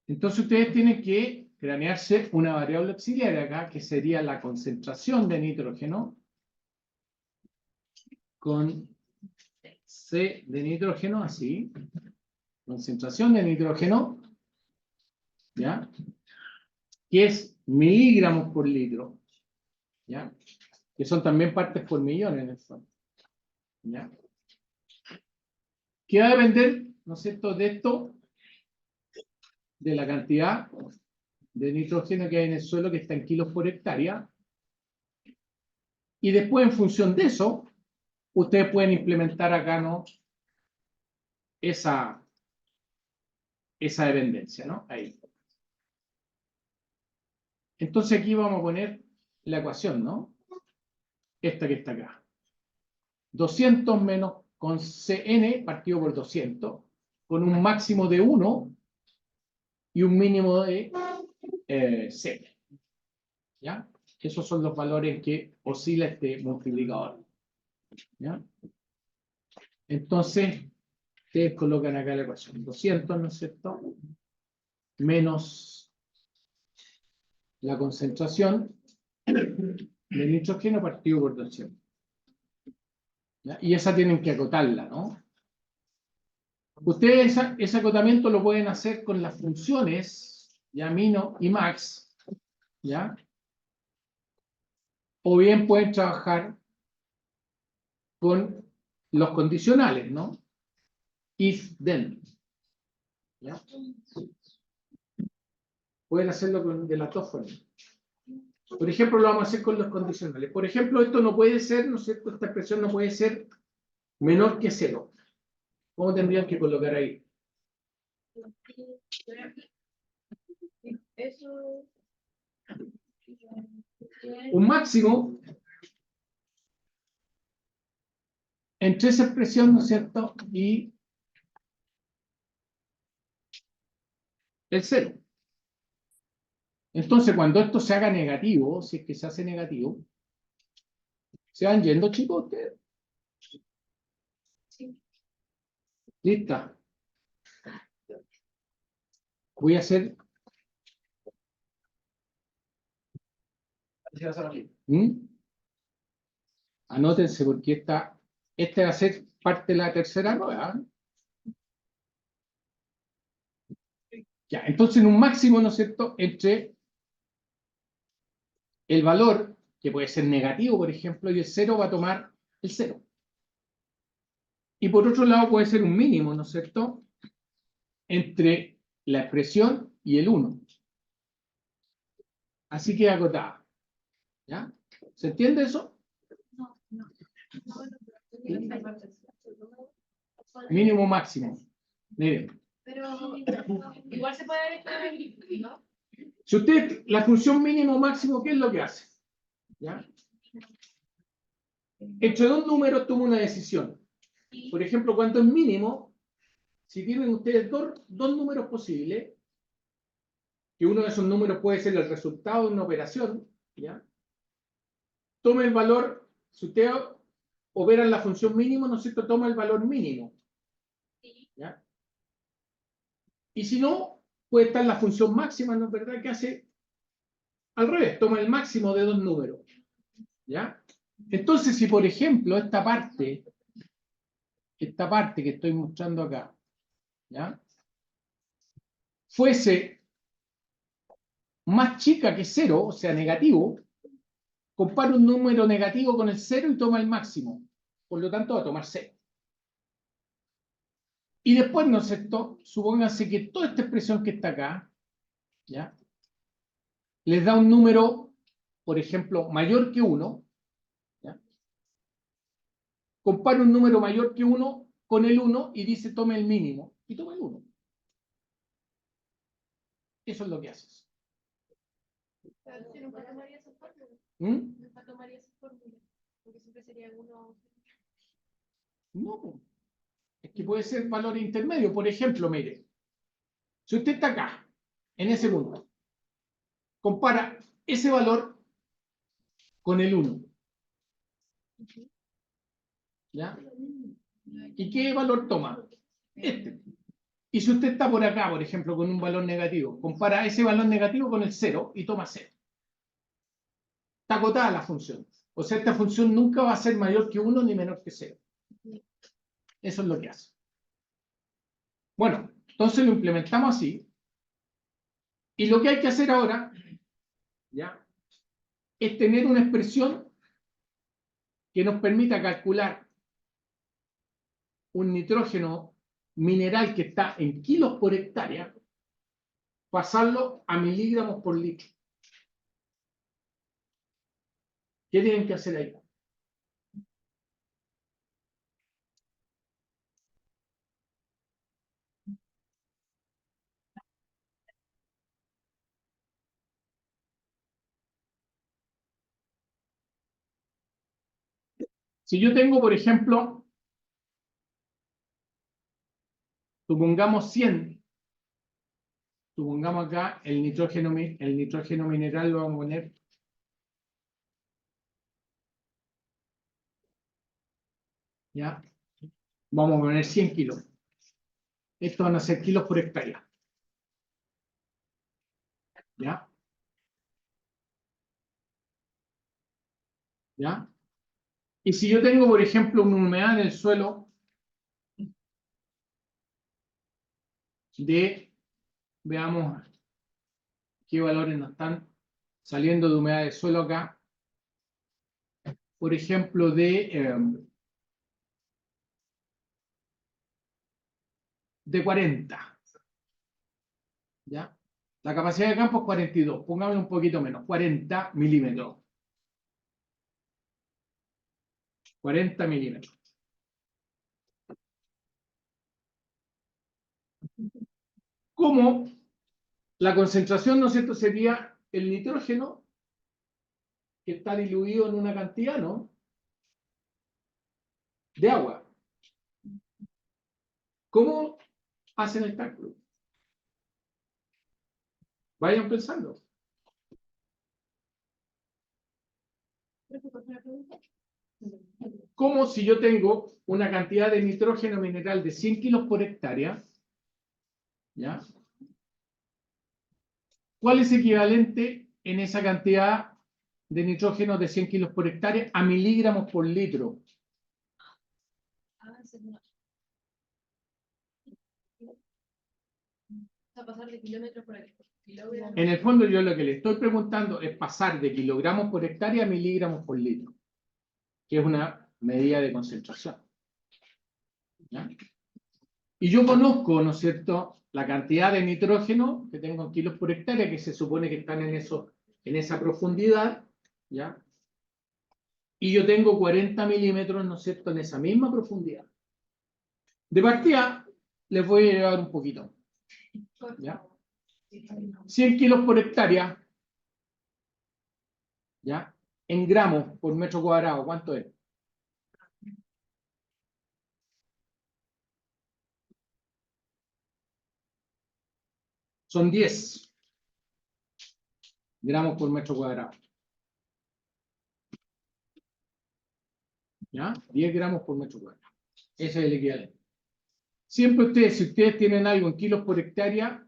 Entonces ustedes tienen que cranearse una variable auxiliar acá, que sería la concentración de nitrógeno con C de nitrógeno, así. Concentración de nitrógeno, ¿ya?, que es miligramos por litro, ¿ya?, que son también partes por millón en el fondo. ¿Ya? Que va a depender, ¿no es cierto?, de esto, de la cantidad de nitrógeno que hay en el suelo, que está en kilos por hectárea. Y después, en función de eso, ustedes pueden implementar acá, ¿no?, esa dependencia, ¿no? Ahí. Entonces aquí vamos a poner la ecuación, ¿no? Esta que está acá. 200 menos con Cn partido por 200, con un máximo de 1 y un mínimo de Cn. ¿Ya? Esos son los valores que oscila este multiplicador. ¿Ya? Entonces, ustedes colocan acá la ecuación. 200, ¿no es cierto?, menos la concentración de nitrógeno partido por 200. ¿Ya? Y esa tienen que acotarla, ¿no? Ustedes ese acotamiento lo pueden hacer con las funciones, ya, min y max, ¿ya? O bien pueden trabajar con los condicionales, ¿no? If, then. ¿Ya? Pueden hacerlo de las dos formas. Por ejemplo, lo vamos a hacer con los condicionales. Por ejemplo, esto no puede ser, ¿no es cierto? Esta expresión no puede ser menor que 0. ¿Cómo tendrían que colocar ahí? Eso. Un máximo entre esa expresión, ¿no es cierto? Y el 0. Entonces, cuando esto se haga negativo, si es que se hace negativo, ¿se van yendo, chicos, ustedes? Sí. ¿Lista? Voy a hacer... ¿Mm? Anótense porque esta va a ser parte de la tercera rueda. Ya, entonces en un máximo, ¿no es cierto?, entre el valor, que puede ser negativo, por ejemplo, y el 0 va a tomar el 0. Y por otro lado puede ser un mínimo, ¿no es cierto?, entre la expresión y el 1. Así queda acotada. ¿Ya? ¿Se entiende eso? No. Mínimo, máximo. Miren. Pero igual se puede dejar, ¿no? Si usted, la función mínimo máximo, ¿qué es lo que hace? ¿Ya? Entre dos números toma una decisión. Por ejemplo, cuando es mínimo, si tienen ustedes dos números posibles, que uno de esos números puede ser el resultado de una operación, ¿ya? Tome el valor, si ustedes operan la función mínimo, ¿no es cierto?, toma el valor mínimo. ¿Ya? Y si no, puede estar la función máxima, ¿no es verdad?, que hace al revés, toma el máximo de dos números. ¿Ya? Entonces, si por ejemplo esta parte que estoy mostrando acá, ¿ya?, fuese más chica que 0, o sea, negativo, compara un número negativo con el 0 y toma el máximo. Por lo tanto, va a tomar 0. Y después, ¿no es cierto?, supónganse que toda esta expresión que está acá, ¿ya?, les da un número, por ejemplo, mayor que 1. ¿Ya? Compara un número mayor que 1 con el 1 y dice tome el mínimo. Y toma el 1. Eso es lo que haces. Pero si nunca tomaría esa fórmula. Nunca tomaría esa fórmula. Porque siempre sería 1. No. Es que puede ser valor intermedio. Por ejemplo, mire. Si usted está acá, en ese punto, compara ese valor con el 1. ¿Ya? ¿Y qué valor toma? Este. Y si usted está por acá, por ejemplo, con un valor negativo, compara ese valor negativo con el 0 y toma 0. Está acotada la función. O sea, esta función nunca va a ser mayor que 1 ni menor que 0. Eso es lo que hace. Bueno, entonces lo implementamos así. Y lo que hay que hacer ahora, ¿ya?, es tener una expresión que nos permita calcular un nitrógeno mineral que está en kilos por hectárea, pasarlo a miligramos por litro. ¿Qué tienen que hacer ahí? Si yo tengo, por ejemplo, supongamos 100, supongamos acá el nitrógeno mineral lo vamos a poner ¿ya? Vamos a poner 100 kilos. Estos van a ser kilos por hectárea. ¿Ya? ¿Ya? Y si yo tengo, por ejemplo, una humedad en el suelo de, veamos qué valores nos están saliendo de humedad del suelo acá, por ejemplo, de de 40. ¿Ya? La capacidad de campo es 42. Pongámosle un poquito menos. 40 milímetros. 40 milímetros. Como la concentración, ¿no es cierto?, sería el nitrógeno que está diluido en una cantidad, ¿no?, de agua. ¿Cómo hacen el cálculo? Vayan pensando. ¿Cómo si yo tengo una cantidad de nitrógeno mineral de 100 kilos por hectárea? ¿Ya? ¿Cuál es equivalente en esa cantidad de nitrógeno de 100 kilos por hectárea a miligramos por litro? A pasar de kilómetros por kilogramos. En el fondo yo lo que le estoy preguntando es pasar de kilogramos por hectárea a miligramos por litro, que es una medida de concentración. ¿Ya? Y yo conozco, ¿no es cierto?, la cantidad de nitrógeno que tengo en kilos por hectárea, que se supone que están en esa profundidad, ¿ya? Y yo tengo 40 milímetros, ¿no es cierto?, en esa misma profundidad. De partida, les voy a llevar un poquito. ¿Ya? 100 kilos por hectárea, ¿ya?, en gramos por metro cuadrado, ¿cuánto es? Son 10 gramos por metro cuadrado. ¿Ya? 10 gramos por metro cuadrado. Ese es el equivalente. Siempre ustedes, si ustedes tienen algo en kilos por hectárea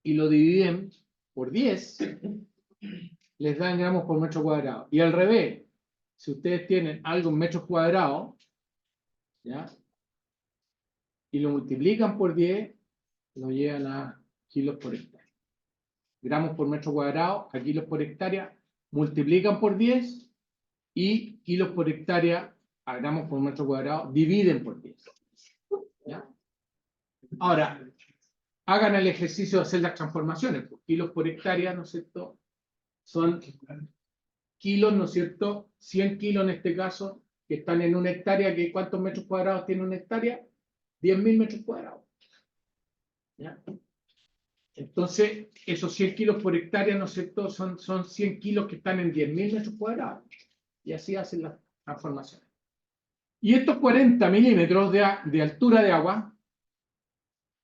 y lo dividen por 10, les dan gramos por metro cuadrado. Y al revés, si ustedes tienen algo en metros cuadrados, ¿ya?, y lo multiplican por 10, lo llevan a kilos por hectárea. Gramos por metro cuadrado a kilos por hectárea, multiplican por 10 y kilos por hectárea a gramos por metro cuadrado, dividen por 10. ¿Ya? Ahora, hagan el ejercicio de hacer las transformaciones. Pues, kilos por hectárea, ¿no es cierto?, son kilos, ¿no es cierto?, 100 kilos en este caso, que están en una hectárea, que ¿cuántos metros cuadrados tiene una hectárea? 10.000 metros cuadrados. ¿Ya? Entonces, esos 100 kilos por hectárea, ¿no es cierto?, son 100 kilos que están en 10.000 metros cuadrados. Y así hacen las transformaciones. Y estos 40 milímetros de altura de agua,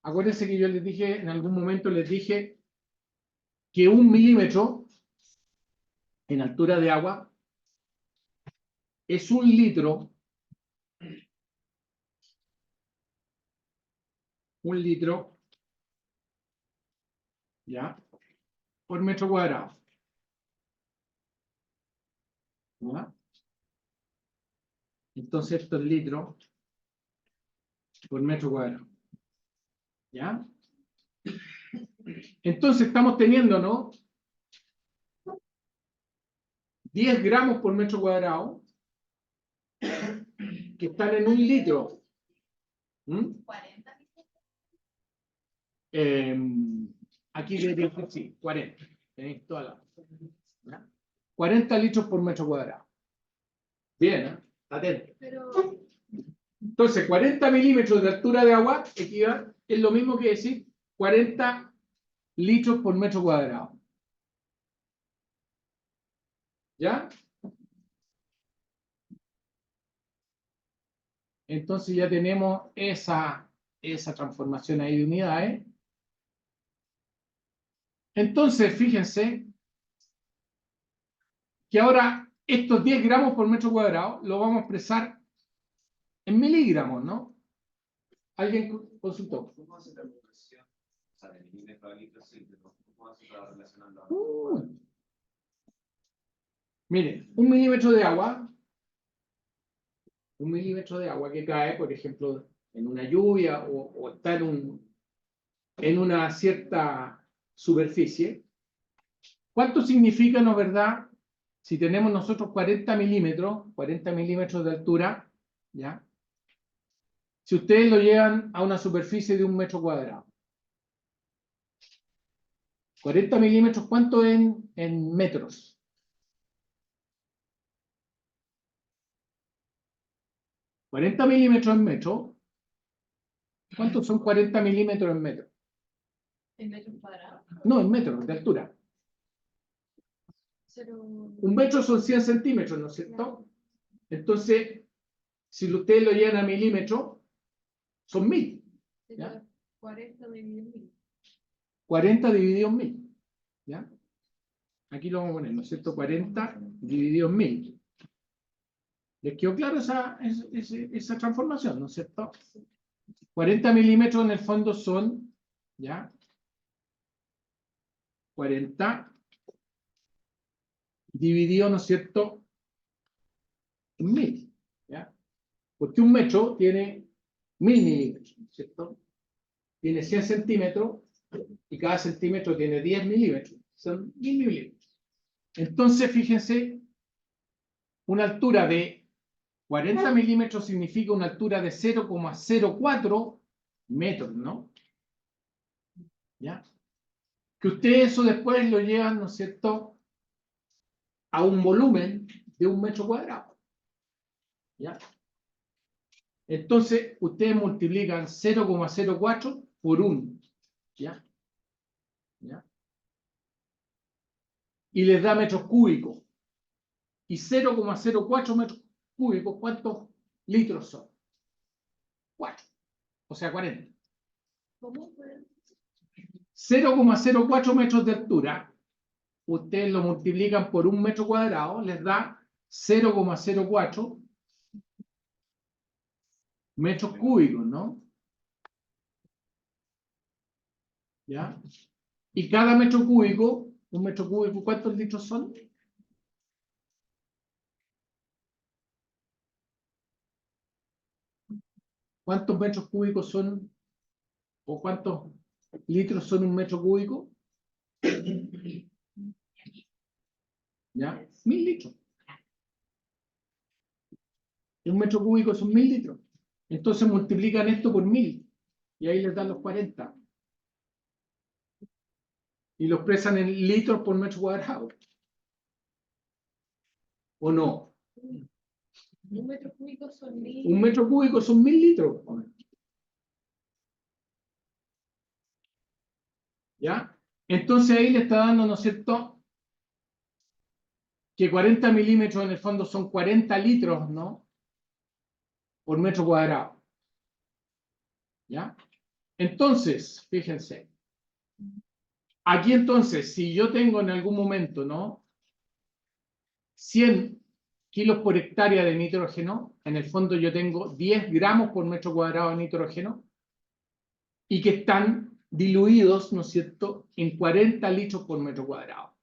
acuérdense que yo les dije, en algún momento les dije que 1 milímetro en altura de agua es 1 litro, 1 litro, ¿ya?, por metro cuadrado. ¿Ya? Entonces esto es litro por metro cuadrado. ¿Ya? Entonces estamos teniendo, ¿no?, 10 gramos por metro cuadrado que están en 1 litro. 40. Aquí debería decir, sí, 40. Tenéis toda la... ¿Ya? 40 litros por metro cuadrado. Bien, ¿eh? Atento. Pero... Entonces, 40 milímetros de altura de agua equivale, es lo mismo que decir 40 litros por metro cuadrado. ¿Ya? Entonces ya tenemos esa transformación ahí de unidades. Entonces, fíjense que ahora estos 10 gramos por metro cuadrado lo vamos a expresar en miligramos, ¿no? ¿Alguien consultó? ¿Cómo hace la conversión? O sea, de milímetro a litro, sí, pero ¿cómo hace para relacionarlo? Miren, 1 milímetro de agua, 1 milímetro de agua que cae, por ejemplo, en una lluvia o está en una cierta superficie. ¿Cuánto significa, no es verdad, si tenemos nosotros 40 milímetros de altura, ¿ya?, si ustedes lo llevan a una superficie de 1 metro cuadrado. 40 milímetros, ¿cuánto en metros? ¿40 milímetros en metro? ¿Cuántos son 40 milímetros en metro? ¿En metros cuadrados? No, en metros de altura. 1 metro son 100 centímetros, ¿no es cierto? Entonces, si ustedes lo llevan a milímetros, son 1000. ¿Ya? 40 dividido en 1000. 40 dividido en 1000. ¿Ya? Aquí lo vamos a poner, ¿no es cierto? 40 dividido en 1000. ¿Les quedó claro esa transformación, no es cierto? 40 milímetros en el fondo son, ¿ya? 40 dividido, ¿no es cierto?, en 1000, ¿ya? Porque 1 metro tiene 1000 milímetros, ¿no es cierto? Tiene 100 centímetros y cada centímetro tiene 10 milímetros. Son 1000 milímetros. Entonces, fíjense, una altura de 40 milímetros significa una altura de 0,04 metros, ¿no? ¿Ya? Que ustedes eso después lo llevan, ¿no es cierto?, a un volumen de 1 metro cuadrado. ¿Ya? Entonces, ustedes multiplican 0,04 por 1. ¿Ya? ¿Ya? Y les da metros cúbicos. Y 0,04 metros cúbicos, ¿cuántos litros son? 4. O sea, 40. ¿Cómo fue? 0,04 metros de altura, ustedes lo multiplican por 1 metro cuadrado, les da 0,04 metros cúbicos, ¿no? ¿Ya? Y cada metro cúbico, 1 metro cúbico, ¿cuántos litros son? ¿Cuántos metros cúbicos son? ¿O cuántos litros son 1 metro cúbico? ¿Ya? 1000 litros. 1 metro cúbico son 1000 litros. Entonces multiplican esto por 1000. Y ahí les dan los 40. Y lo expresan en litros por metro cuadrado. ¿O no? 1 metro cúbico son 1000. 1 metro cúbico son 1000 litros. ¿Ya? Entonces ahí le está dando, ¿no es cierto?, que 40 milímetros en el fondo son 40 litros, ¿no?, por metro cuadrado. ¿Ya? Entonces, fíjense. Aquí entonces, si yo tengo en algún momento, ¿no?, 100 kilos por hectárea de nitrógeno, en el fondo yo tengo 10 gramos por metro cuadrado de nitrógeno, y que están diluidos, ¿no es cierto?, en 40 litros por metro cuadrado.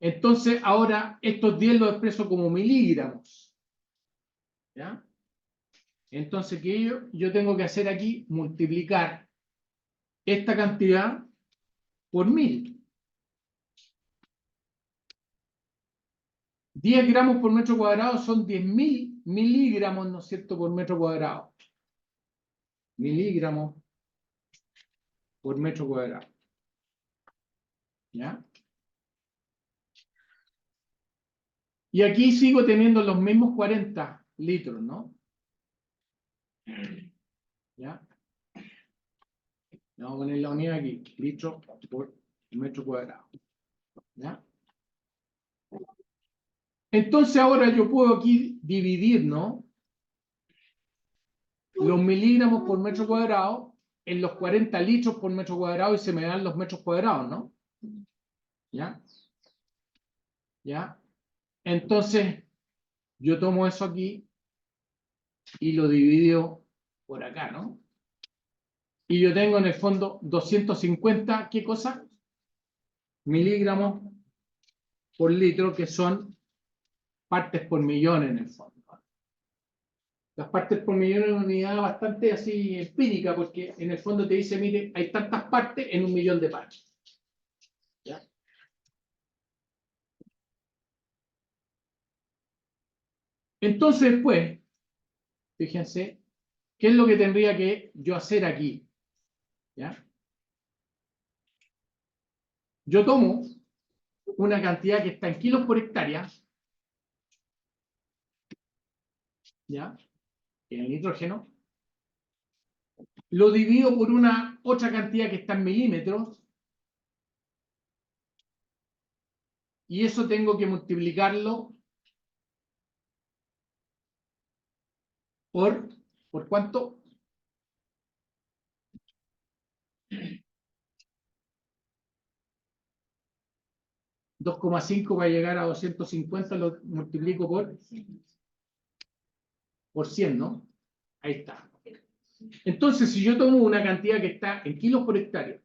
Entonces, ahora estos 10 los expreso como miligramos. ¿Ya? Entonces, ¿qué yo tengo que hacer aquí? Multiplicar esta cantidad por 1000. 10 gramos por metro cuadrado son 10.000 miligramos, ¿no es cierto?, por metro cuadrado. Miligramos por metro cuadrado. ¿Ya? Y aquí sigo teniendo los mismos 40 litros, ¿no? ¿Ya? Vamos a poner la unidad aquí, litros por metro cuadrado. ¿Ya? Entonces ahora yo puedo aquí dividir, ¿no?, los miligramos por metro cuadrado en los 40 litros por metro cuadrado y se me dan los metros cuadrados, ¿no? ¿Ya? ¿Ya? Entonces, yo tomo eso aquí y lo divido por acá, ¿no? Y yo tengo en el fondo 250, ¿qué cosa? Miligramos por litro, que son partes por millón en el fondo. Las partes por millón es una unidad bastante así empírica, porque en el fondo te dice, mire, hay tantas partes en 1 millón de partes. ¿Ya? Entonces, pues, fíjense, ¿qué es lo que tendría que yo hacer aquí? ¿Ya? Yo tomo una cantidad que está en kilos por hectárea, ¿ya? En el nitrógeno, lo divido por una otra cantidad que está en milímetros, y eso tengo que multiplicarlo ¿por cuánto? 2,5 va a llegar a 250, lo multiplico por 100, ¿no? Ahí está. Entonces, si yo tomo una cantidad que está en kilos por hectárea,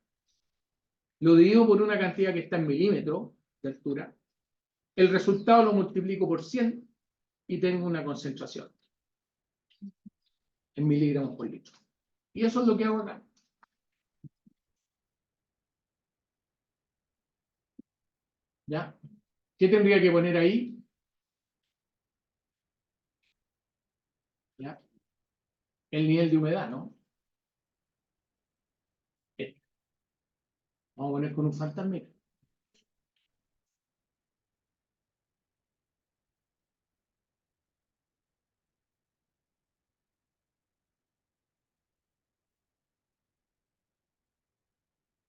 lo divido por una cantidad que está en milímetros de altura, el resultado lo multiplico por 100 y tengo una concentración en miligramos por litro. Y eso es lo que hago acá. ¿Ya? ¿Qué tendría que poner ahí? ¿Ya? El nivel de humedad, ¿no? Vamos a poner con un fantasmita.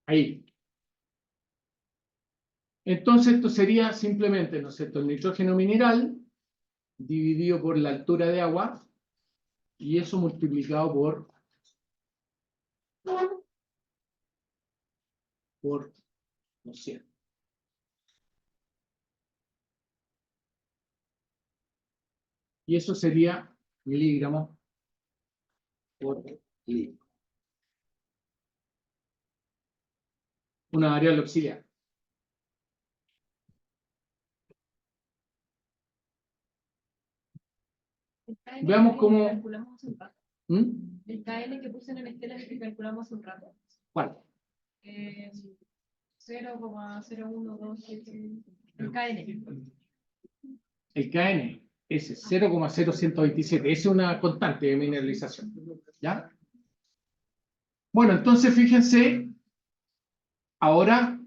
Ahí. Entonces esto sería simplemente, ¿no es cierto?, el nitrógeno mineral dividido por la altura de agua y eso multiplicado por 200. Y eso sería miligramos por litro. Una variable auxiliar. Veamos cómo... ¿Mm? El KN que puse en el Estela que calculamos hace un rato. ¿Cuál? 0,0127. El KN. El KN es 0,0127. Es una constante de mineralización. ¿Ya? Bueno, entonces fíjense, ahora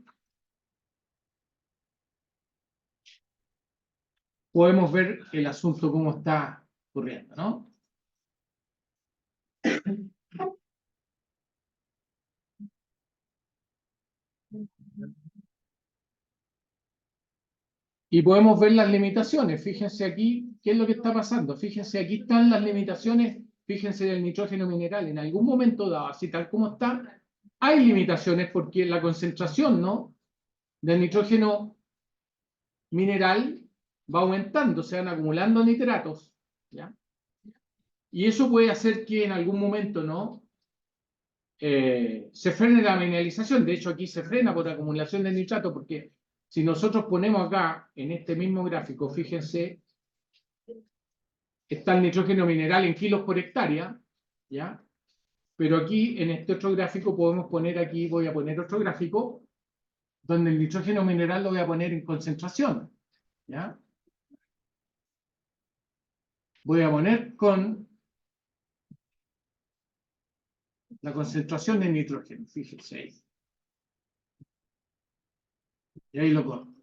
podemos ver el asunto cómo está ocurriendo, ¿no? Y podemos ver las limitaciones. Fíjense aquí, ¿qué es lo que está pasando? Fíjense, aquí están las limitaciones, fíjense del nitrógeno mineral. En algún momento dado, así tal como está, hay limitaciones porque la concentración, ¿no?, del nitrógeno mineral va aumentando, se van acumulando nitratos, ¿ya? Y eso puede hacer que en algún momento, ¿no?, se frene la mineralización. De hecho, aquí se frena por acumulación de nitrato, porque si nosotros ponemos acá, en este mismo gráfico, fíjense, está el nitrógeno mineral en kilos por hectárea, ¿ya? Pero aquí, en este otro gráfico, podemos poner aquí, voy a poner otro gráfico, donde el nitrógeno mineral lo voy a poner en concentración, ¿ya? Voy a poner con la concentración de nitrógeno, fíjense ahí. Y ahí lo corto,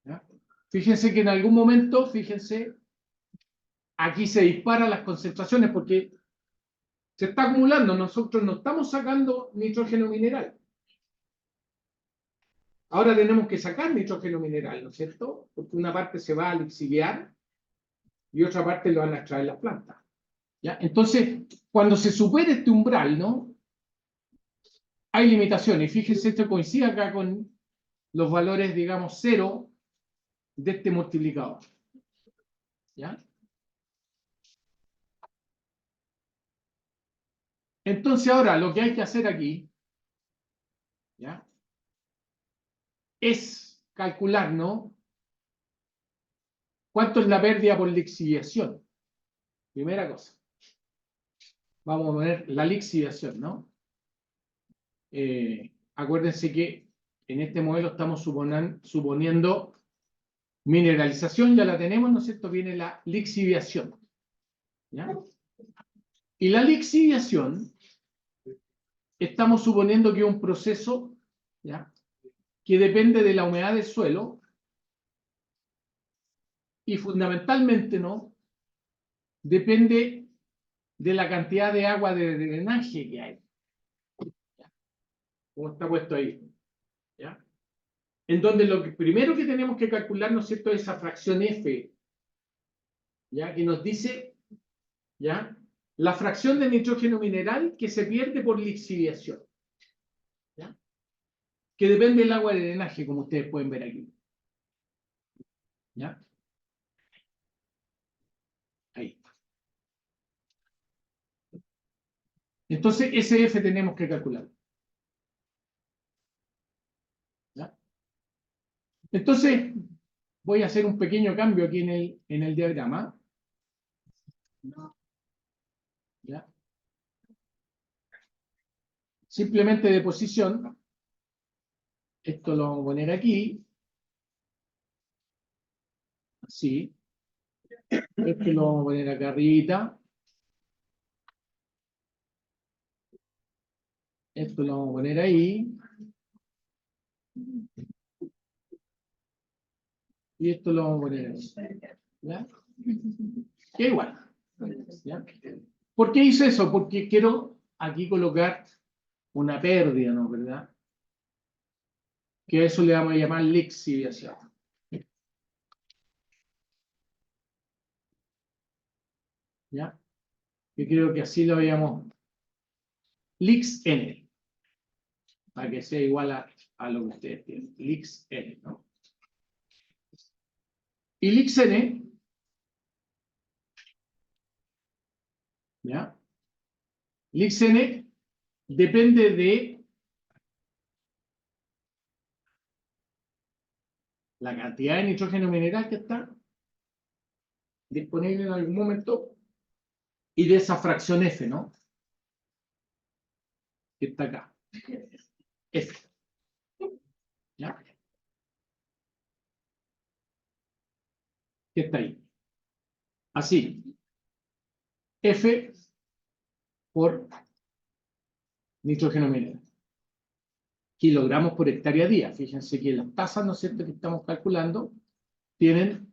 ¿ya? Fíjense que en algún momento, fíjense, aquí se disparan las concentraciones porque se está acumulando. Nosotros no estamos sacando nitrógeno mineral. Ahora tenemos que sacar nitrógeno mineral, ¿no es cierto? Porque una parte se va a lixiviar y otra parte lo van a extraer las plantas, ¿ya? Entonces, cuando se supere este umbral, ¿no?, hay limitaciones. Fíjense, esto coincide acá con los valores, digamos, cero de este multiplicador, ¿ya? Entonces ahora lo que hay que hacer aquí, ¿ya?, es calcular, ¿no?, cuánto es la pérdida por lixiviación. Primera cosa. Vamos a poner la lixiviación, ¿no? Acuérdense que en este modelo estamos suponiendo mineralización, ya la tenemos, ¿no es cierto? Viene la lixiviación, ¿ya? Y la lixiviación, estamos suponiendo que es un proceso, ¿ya?, que depende de la humedad del suelo y fundamentalmente, ¿no?, depende de la cantidad de agua de drenaje que hay. ¿Ya? Como está puesto ahí. ¿Ya? En donde lo primero que tenemos que calcular, ¿no es cierto?, es esa fracción F, ¿ya?, que nos dice, ¿ya?, la fracción de nitrógeno mineral que se pierde por lixiviación, ¿ya?, que depende del agua de drenaje, como ustedes pueden ver aquí. ¿Ya? Ahí. Entonces, ese F tenemos que calcular. ¿Ya? Entonces, voy a hacer un pequeño cambio aquí en el diagrama. ¿Ya? Simplemente de posición. Esto lo vamos a poner aquí. Así. Esto lo vamos a poner acá arribita. Esto lo vamos a poner ahí. Y esto lo vamos a poner ahí. ¿Ya? Que igual. ¿Ya? ¿Por qué hice eso? Porque quiero aquí colocar una pérdida, ¿no? ¿Verdad? Que a eso le vamos a llamar lixiviación. ¿Ya? Yo creo que así lo veíamos. Lix-N. Para que sea igual a lo que ustedes tienen. Lix-N, ¿no? Y Lix-N, ¿ya? Lix-N depende de la cantidad de nitrógeno mineral que está disponible en algún momento y de esa fracción F, ¿no? Que está acá. F. ¿Ya? Que está ahí. Así. F por nitrógeno mineral. Kilogramos por hectárea día. Fíjense que las tasas, ¿no es cierto?, que estamos calculando tienen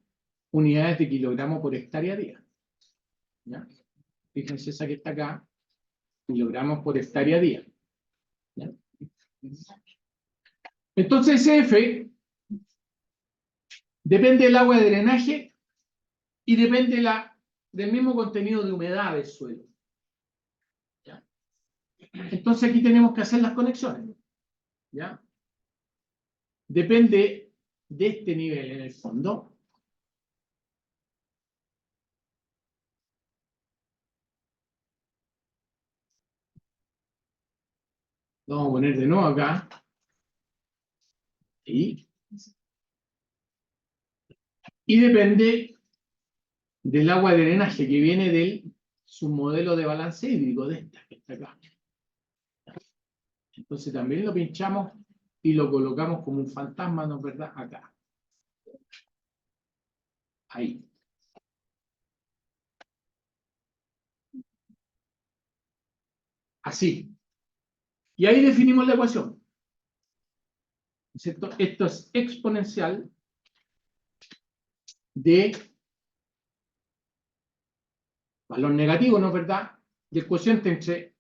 unidades de kilogramo por hectárea día. ¿Ya? Fíjense esa que está acá, kilogramos por hectárea día. ¿Ya? Entonces ese F depende del agua de drenaje y depende del mismo contenido de humedad del suelo. ¿Ya? Entonces aquí tenemos que hacer las conexiones. ¿Ya? Depende de este nivel en el fondo. Lo vamos a poner de nuevo acá. Y depende del agua de drenaje que viene del submodelo de balance hídrico de esta que está acá. Entonces también lo pinchamos y lo colocamos como un fantasma, ¿no es verdad? Acá. Ahí. Así. Y ahí definimos la ecuación. ¿Cierto? Esto es exponencial de valor negativo, ¿no es verdad?, del cociente entre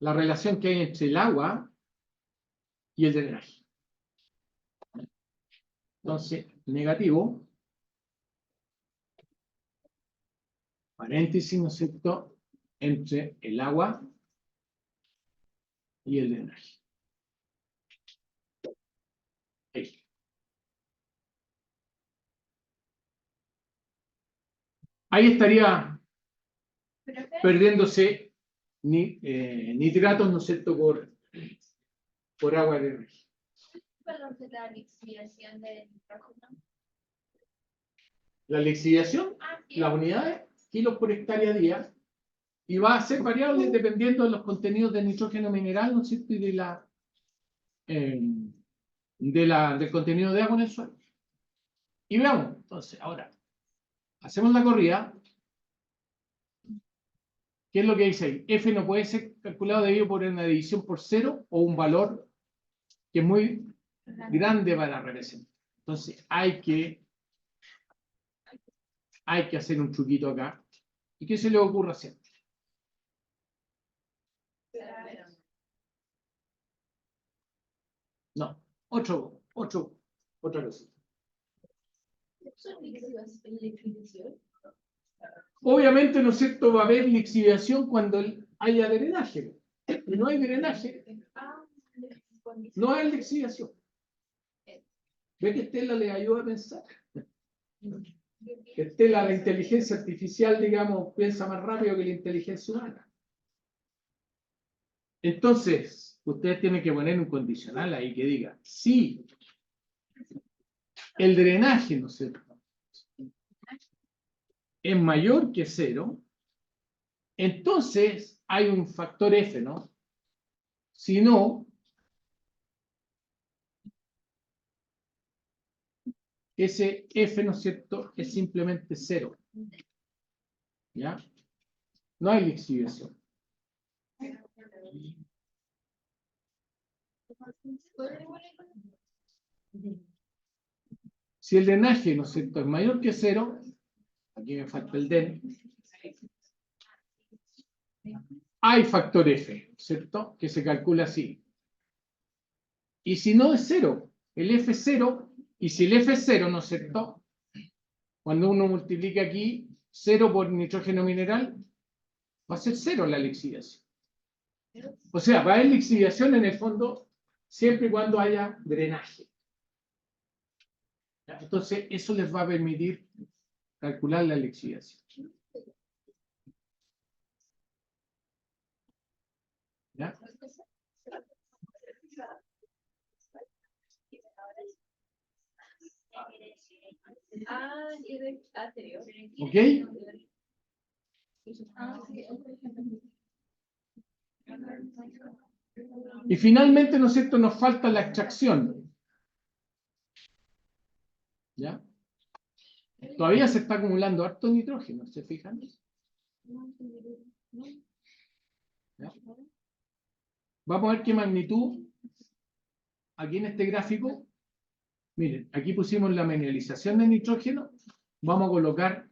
la relación que hay entre el agua y el drenaje. Entonces, negativo, paréntesis, ¿no es cierto?, entre el agua y el drenaje. Ahí. Ahí estaría perdiéndose nitratos, ¿no es cierto?, por agua de drenaje. Valor de la lixiviación de nitrógeno. La lixiviación, las unidades, kilos por hectárea día, y va a ser variable dependiendo de los contenidos de nitrógeno mineral, ¿no es cierto?, y del contenido de agua en el suelo. Y veamos, entonces, ahora, hacemos la corrida. ¿Qué es lo que dice ahí? F no puede ser calculado debido por una división por cero o un valor que es muy grande para representar. Entonces hay que hacer un truquito acá. ¿Y qué se le ocurre hacer? No, otra cosa. Obviamente, ¿no es cierto?, va a haber lixiviación cuando haya drenaje. Si no hay drenaje, no hay lixiviación. ¿Ve que Estela le ayuda a pensar? Que Estela, la inteligencia artificial, digamos, piensa más rápido que la inteligencia humana. Entonces, ustedes tienen que poner un condicional ahí que diga, sí, el drenaje, ¿no es cierto?, es mayor que 0, entonces hay un factor F, ¿no? Si no, ese F, ¿no es cierto?, es simplemente 0. ¿Ya? No hay lixiviación. Si el drenaje, ¿no es cierto?, es mayor que 0, aquí me falta el den, hay factor F, ¿cierto?, que se calcula así. Y si no es 0, el F es 0, y si el F es 0, ¿no es cierto?, cuando uno multiplica aquí 0 por nitrógeno mineral, va a ser 0 la lixiviación. O sea, va a haber lixiviación en el fondo siempre y cuando haya drenaje. Entonces, eso les va a permitir calcular la lixiviación. ¿Ya? ¿Ok? Y finalmente, ¿no es cierto?, nos falta la extracción. ¿Ya? Todavía se está acumulando harto nitrógeno, ¿se fijan? ¿Ya? Vamos a ver qué magnitud. Aquí en este gráfico, miren, aquí pusimos la mineralización de nitrógeno. Vamos a colocar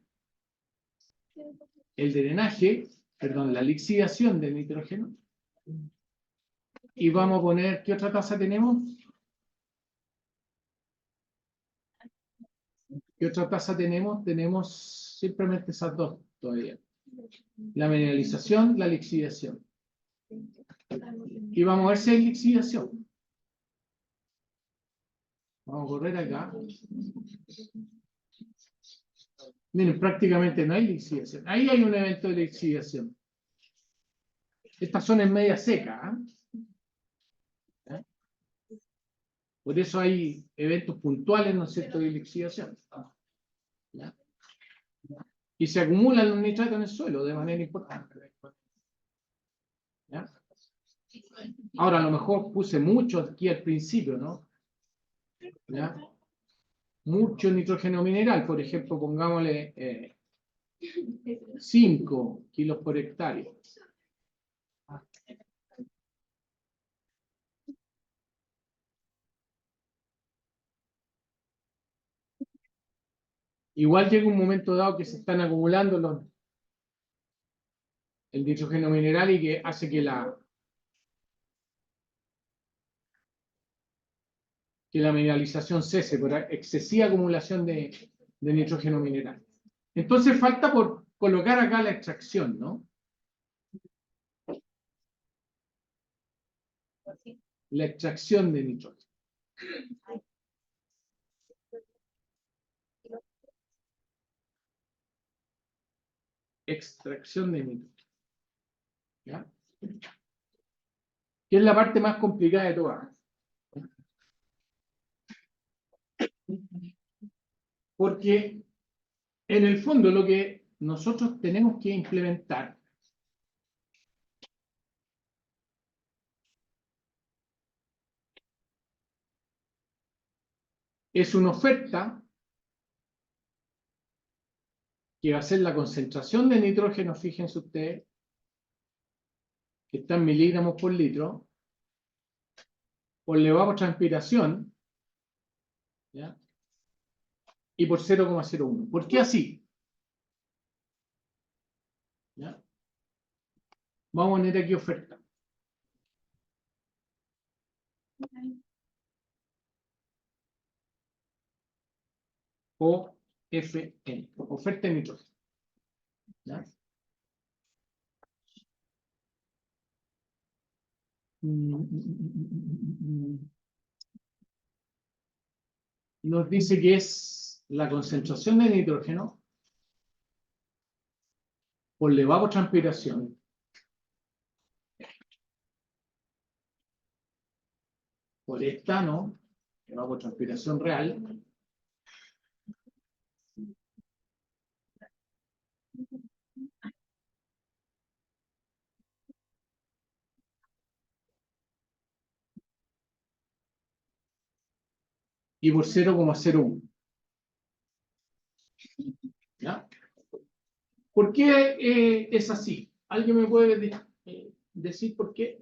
el drenaje, perdón, la lixiviación de nitrógeno. Y vamos a poner, ¿qué otra tasa tenemos? ¿Qué otra tasa tenemos? Tenemos simplemente esas dos todavía. La mineralización, la lixiviación. Y vamos a ver si hay lixiviación. Vamos a correr acá. Miren, prácticamente no hay lixiviación. Ahí hay un evento de lixiviación. Esta zona es media seca. ¿Eh? Por eso hay eventos puntuales, ¿no es cierto?, de lixiviación. ¿Ya? Y se acumulan los nitratos en el suelo de manera importante. ¿Ya? Ahora, a lo mejor puse mucho aquí al principio, ¿no? ¿Ya? Mucho nitrógeno mineral, por ejemplo, pongámosle 5 kilos por hectárea. Igual llega un momento dado que se están acumulando el nitrógeno mineral y que hace que la mineralización cese por excesiva acumulación de nitrógeno mineral. Entonces falta por colocar acá la extracción, ¿no? La extracción de nitrógeno. Extracción de nitrógeno. ¿Ya? Que es la parte más complicada de todas. Porque en el fondo lo que nosotros tenemos que implementar es una oferta que va a ser la concentración de nitrógeno, fíjense ustedes, que está en miligramos por litro, por evapotranspiración, ¿ya? Y por 0,01. ¿Por qué así? ¿Ya? Vamos a poner aquí oferta. OFN, oferta de nitrógeno. ¿Ya? Nos dice que es la concentración de nitrógeno por la evapotranspiración por esta, ¿no? Evapotranspiración real. Y por 0,01. ¿Ya? ¿Por qué es así? ¿Alguien me puede decir por qué?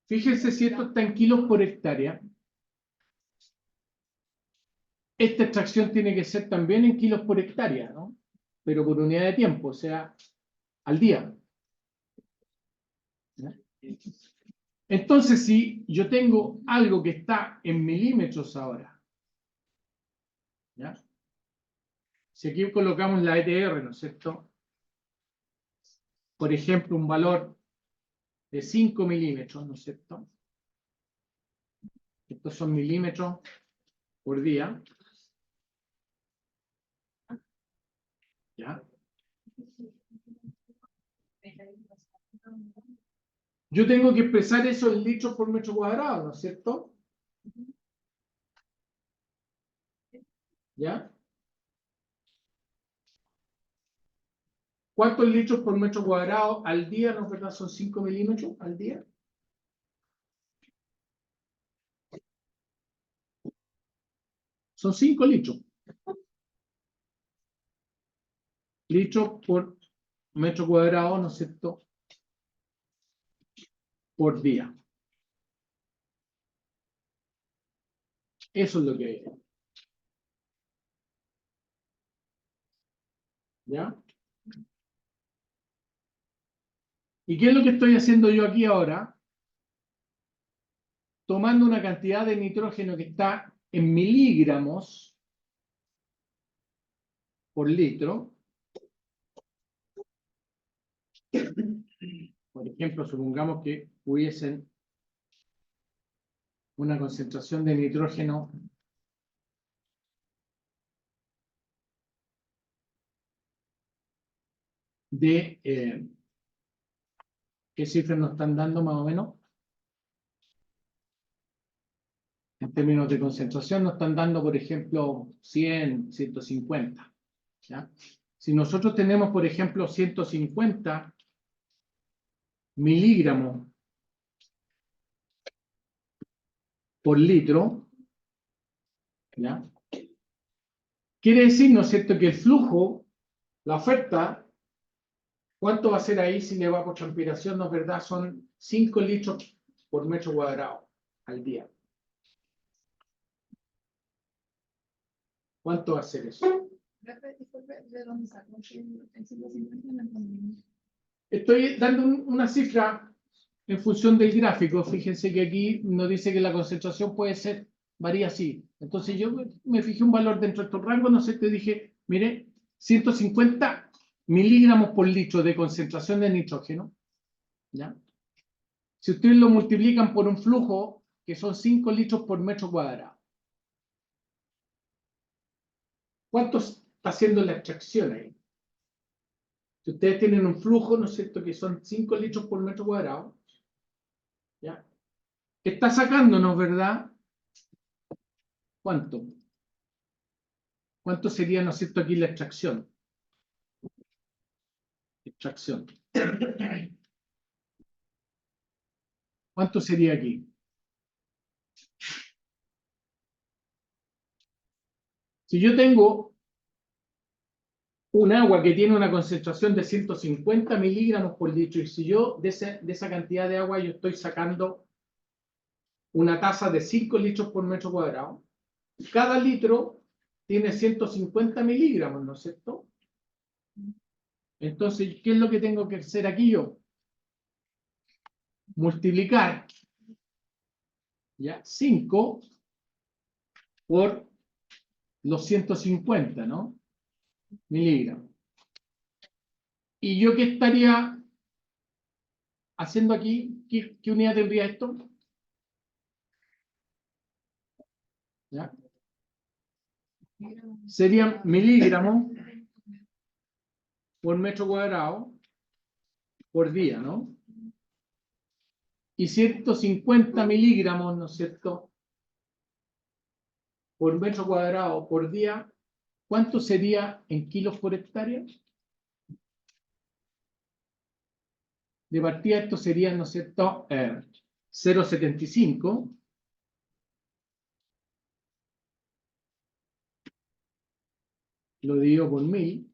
Fíjense si esto está en kilos por hectárea. Esta extracción tiene que ser también en kilos por hectárea, ¿no? Pero por unidad de tiempo, o sea, al día. ¿Ya? Entonces, si yo tengo algo que está en milímetros ahora, ¿ya? Si aquí colocamos la ETR, ¿no es cierto? Por ejemplo, un valor de 5 milímetros, ¿no es cierto? Estos son milímetros por día. ¿Ya? Yo tengo que expresar eso en litros por metro cuadrado, ¿no es cierto? ¿Ya? ¿Cuántos litros por metro cuadrado al día? ¿No es verdad? Son 5 milímetros al día. Son 5 litros. Litros por metro cuadrado, ¿no es cierto? Por día. Eso es lo que hay. ¿Ya? ¿Y qué es lo que estoy haciendo yo aquí ahora? Tomando una cantidad de nitrógeno que está en miligramos por litro. Por ejemplo, supongamos que hubiesen una concentración de nitrógeno de ¿qué cifras nos están dando más o menos? En términos de concentración nos están dando, por ejemplo, 100, 150. ¿Ya? Si nosotros tenemos, por ejemplo, 150 miligramos por litro, ¿ya? Quiere decir, ¿no es cierto?, que el flujo, la oferta, ¿cuánto va a ser ahí si la evapotranspiración, no es verdad? Son 5 litros por metro cuadrado al día. ¿Cuánto va a ser eso? Estoy dando una cifra en función del gráfico. Fíjense que aquí nos dice que la concentración puede ser, varía así. Entonces yo me fijé un valor dentro de estos rangos, no sé, te dije, mire, 150 miligramos por litro de concentración de nitrógeno. ¿Ya? Si ustedes lo multiplican por un flujo, que son 5 litros por metro cuadrado, ¿cuánto está haciendo la extracción ahí? Si ustedes tienen un flujo, ¿no es cierto?, que son 5 litros por metro cuadrado, ¿ya? Está sacándonos, ¿verdad? ¿Cuánto? ¿Cuánto sería, no es cierto, aquí la extracción? Extracción. ¿Cuánto sería aquí? Si yo tengo un agua que tiene una concentración de 150 miligramos por litro, y si yo de esa cantidad de agua yo estoy sacando una tasa de 5 litros por metro cuadrado, cada litro tiene 150 miligramos, ¿no es cierto? Entonces, ¿qué es lo que tengo que hacer aquí yo? Multiplicar, ¿ya? 5 por los 150, ¿no? Miligramos. ¿Y yo qué estaría haciendo aquí? ¿Qué unidad tendría esto? ¿Ya? Serían miligramos por metro cuadrado por día, ¿no? Y 150 miligramos, ¿no es cierto? Por metro cuadrado por día, ¿cuánto sería en kilos por hectárea? De partida esto sería, ¿no es cierto? 0,75. Lo divido por 1000.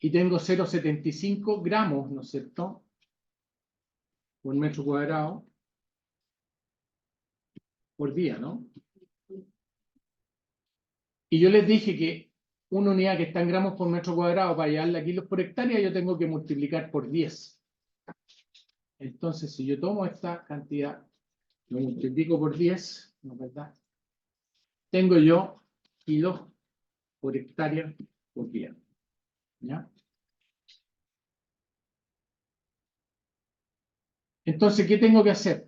Y tengo 0,75 gramos, ¿no es cierto? Por metro cuadrado por día, ¿no? Y yo les dije que una unidad que está en gramos por metro cuadrado para llevarla a kilos por hectárea, yo tengo que multiplicar por 10. Entonces, si yo tomo esta cantidad, lo multiplico por 10, ¿no es verdad? Tengo yo kilos por hectárea por día. ¿Ya? Entonces, ¿qué tengo que hacer?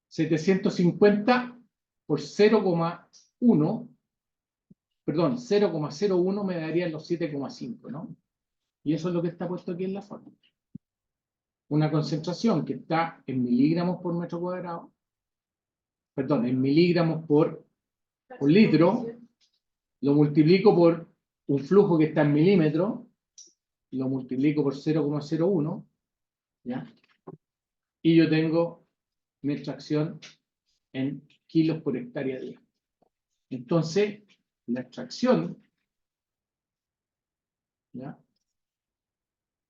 750 por 0,1, perdón, 0,01 me darían los 7,5, ¿no? Y eso es lo que está puesto aquí en la fórmula. Una concentración que está en miligramos por metro cuadrado, perdón, en miligramos por litro, lo multiplico por un flujo que está en milímetros, lo multiplico por 0,01, ¿ya? Y yo tengo mi extracción en kilos por hectárea día. Entonces, la extracción, ¿ya?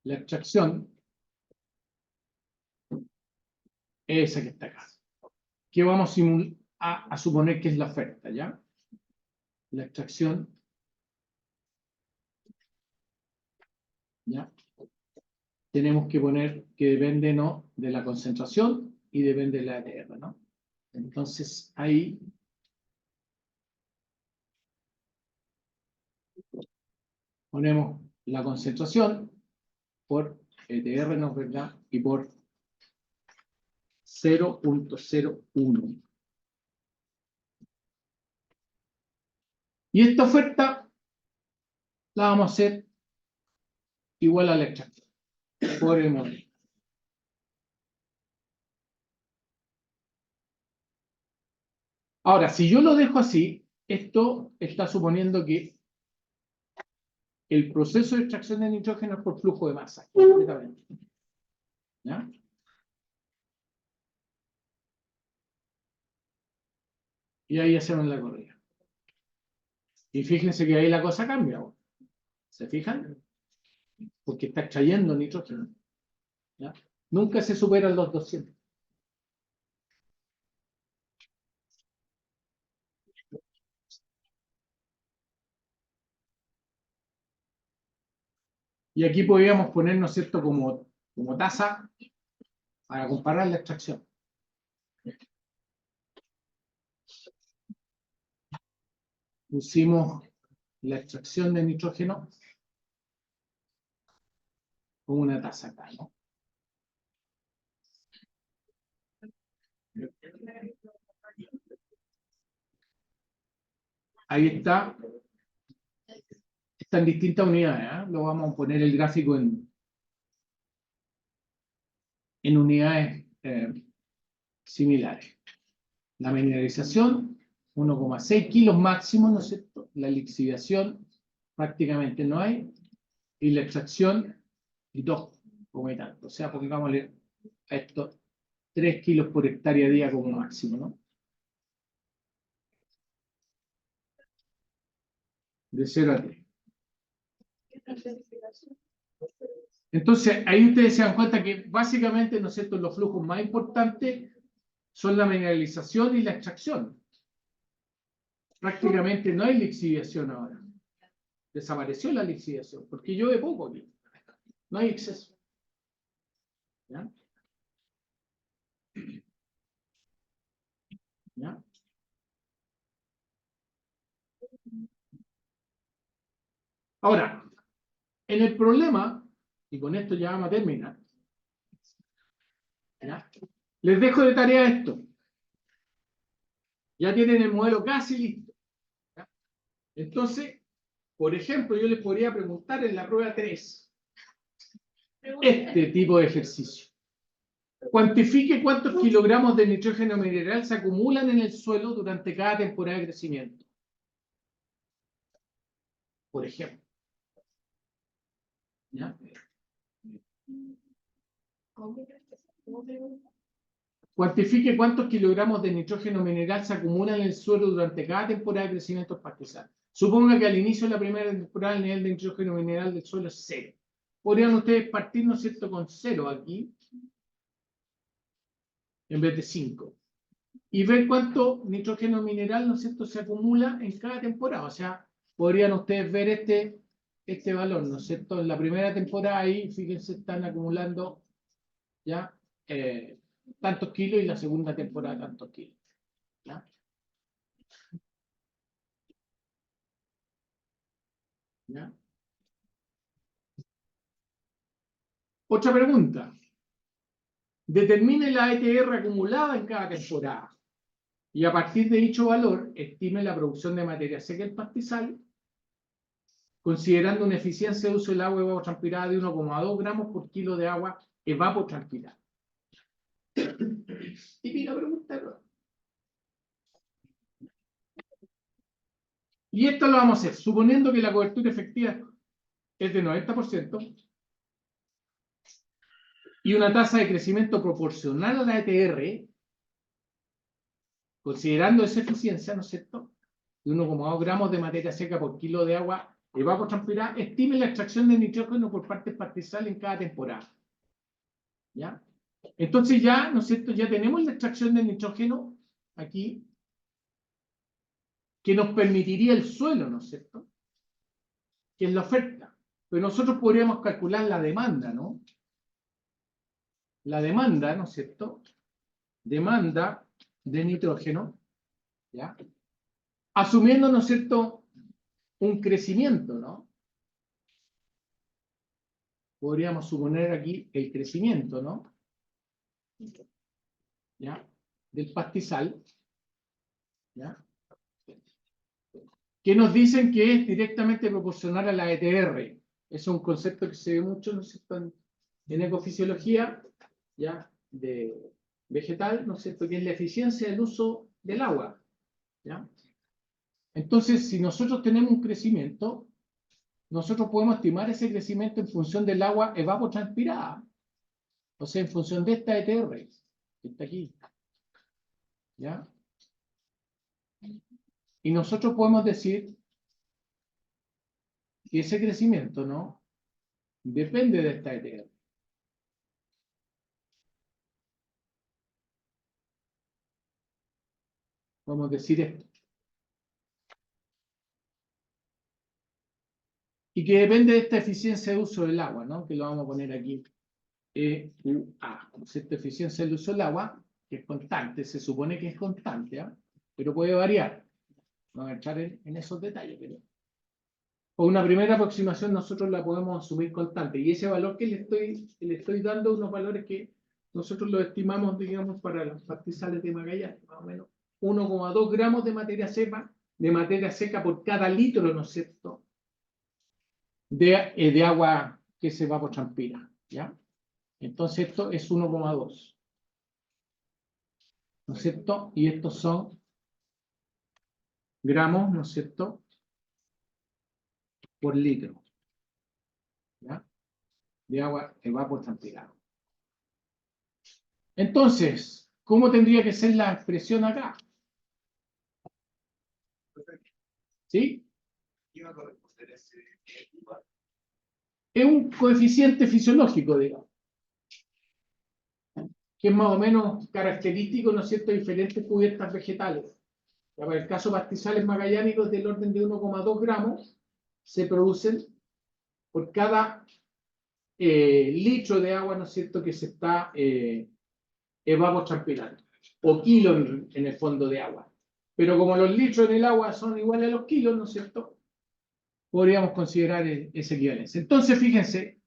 La extracción es esa que está acá. ¿Qué vamos a suponer que es la oferta, ¿ya? La extracción, ¿ya? Tenemos que poner que depende, ¿no?, de la concentración y depende de la ATR, ¿no? Entonces, ahí ponemos la concentración por ETR, ¿no es verdad? Y por 0,01. Y esta oferta la vamos a hacer igual a la extracción por el modelo. Ahora, si yo lo dejo así, esto está suponiendo que el proceso de extracción de nitrógeno es por flujo de masa, completamente. ¿Ya? Y ahí hacemos la corrida. Y fíjense que ahí la cosa cambia. ¿Se fijan? Porque está extrayendo nitrógeno. ¿Ya? Nunca se superan los 200. Y aquí podríamos poner, ¿no es cierto?, como tasa para comparar la extracción. Pusimos la extracción de nitrógeno con una tasa acá, ¿no? Ahí está. Está en distintas unidades, ¿eh? Lo vamos a poner el gráfico en unidades similares. La mineralización, 1,6 kilos máximo, ¿no es cierto? La lixiviación, prácticamente no hay. Y la extracción, 2, como y tanto. O sea, pongámosle a esto 3 kilos por hectárea día como máximo, ¿no? De 0 a 3. Entonces, ahí ustedes se dan cuenta que básicamente, ¿no es cierto?, los flujos más importantes son la mineralización y la extracción. Prácticamente no hay lixiviación ahora. Desapareció la lixiviación, porque llueve poco aquí. No hay exceso. ¿Ya? ¿Ya? Ahora, en el problema, y con esto ya vamos a terminar, ¿ya? Les dejo de tarea esto. Ya tienen el modelo casi listo. ¿Ya? Entonces, por ejemplo, yo les podría preguntar en la prueba 3 este tipo de ejercicio. Cuantifique cuántos kilogramos de nitrógeno mineral se acumulan en el suelo durante cada temporada de crecimiento. Por ejemplo. ¿Ya? Cuantifique cuántos kilogramos de nitrógeno mineral se acumulan en el suelo durante cada temporada de crecimiento pastizal. Suponga que al inicio de la primera temporada el nivel de nitrógeno mineral del suelo es 0. Podrían ustedes partir, ¿no es cierto?, con 0 aquí, en vez de 5. Y ver cuánto nitrógeno mineral, ¿no es cierto?, se acumula en cada temporada. O sea, podrían ustedes ver este valor, ¿no es cierto? En la primera temporada ahí, fíjense, están acumulando ya tantos kilos y la segunda temporada tantos kilos. ¿Ya? ¿Ya? Otra pregunta. Determine la ETR acumulada en cada temporada y a partir de dicho valor estime la producción de materia seca del pastizal considerando una eficiencia de uso del agua evapotranspirada de 1,2 gramos por kilo de agua evapotranspirada. Típica pregunta, ¿no? Y esto lo vamos a hacer suponiendo que la cobertura efectiva es de 90% y una tasa de crecimiento proporcional a la ETR, considerando esa eficiencia, ¿no es cierto?, de 1,2 gramos de materia seca por kilo de agua evapotranspirada, estime la extracción de nitrógeno por parte pastizal en cada temporada. ¿Ya? Entonces ya, ¿no es cierto?, ya tenemos la extracción de nitrógeno aquí, que nos permitiría el suelo, ¿no es cierto?, que es la oferta. Pero nosotros podríamos calcular la demanda, ¿no? La demanda, ¿no es cierto?, demanda de nitrógeno, ¿ya?, asumiendo, ¿no es cierto?, un crecimiento, ¿no? Podríamos suponer aquí el crecimiento, ¿no?, ¿ya?, del pastizal, ¿ya?, que nos dicen que es directamente proporcional a la ETR. Es un concepto que se ve mucho, ¿no es cierto?, en ecofisiología, ¿ya?, de vegetal, ¿no es cierto?, que es la eficiencia del uso del agua, ¿ya? Entonces, si nosotros tenemos un crecimiento, nosotros podemos estimar ese crecimiento en función del agua evapotranspirada, o sea, en función de esta ETR, que está aquí, ¿ya? Y nosotros podemos decir que ese crecimiento, ¿no?, depende de esta ETR. Vamos a decir esto. Y que depende de esta eficiencia de uso del agua, ¿no?, que lo vamos a poner aquí. EUA, ¿no es cierto? Eficiencia del uso del agua, que es constante, se supone que es constante, ¿eh?, pero puede variar. No voy a entrar en esos detalles, pero con una primera aproximación nosotros la podemos asumir constante. Y ese valor que le estoy dando, unos valores que nosotros los estimamos, digamos, para los pastizales de Magallanes, más o menos 1,2 gramos de materia seca por cada litro, ¿no es cierto?, de agua que se evapotranspira, ¿ya? Entonces esto es 1,2, ¿no es cierto? Y estos son gramos, ¿no es cierto?, por litro, ¿ya?, de agua evapotranspirada. Entonces, ¿cómo tendría que ser la expresión acá? ¿Sí? qué va a corresponder ese lugar? Es un coeficiente fisiológico, digamos, que es más o menos característico, ¿no es cierto?, de diferentes cubiertas vegetales. Ya, para el caso de pastizales magallánicos del orden de 1,2 gramos se producen por cada litro de agua, ¿no es cierto?, que se está evapotranspirando, o kilo en el fondo de agua. Pero como los litros en el agua son iguales a los kilos, ¿no es cierto?, podríamos considerar esa equivalencia. Entonces, fíjense,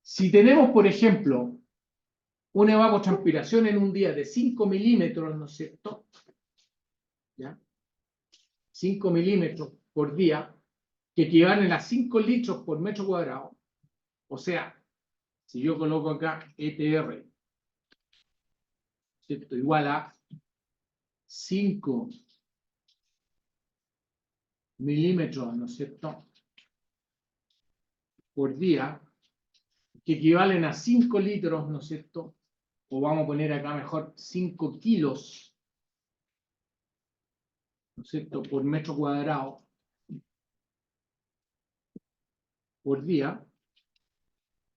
si tenemos, por ejemplo, una evapotranspiración en un día de 5 milímetros, ¿no es cierto?, ¿ya? 5 milímetros por día, que equivalen a 5 litros por metro cuadrado. O sea, si yo coloco acá ETR, ¿cierto?, igual a 5 milímetros, ¿no es cierto?, por día, que equivalen a 5 litros, ¿no es cierto?, o vamos a poner acá mejor 5 kilos, ¿no es cierto?, por metro cuadrado por día,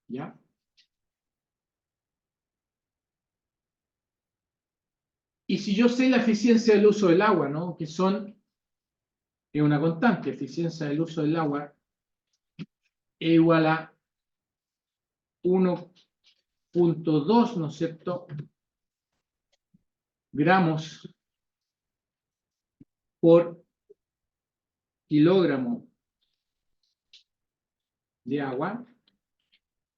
¿ya? Y si yo sé la eficiencia del uso del agua, ¿no?, que es una constante, eficiencia del uso del agua, es igual a 1,2, ¿no es cierto?, gramos por kilogramo de agua.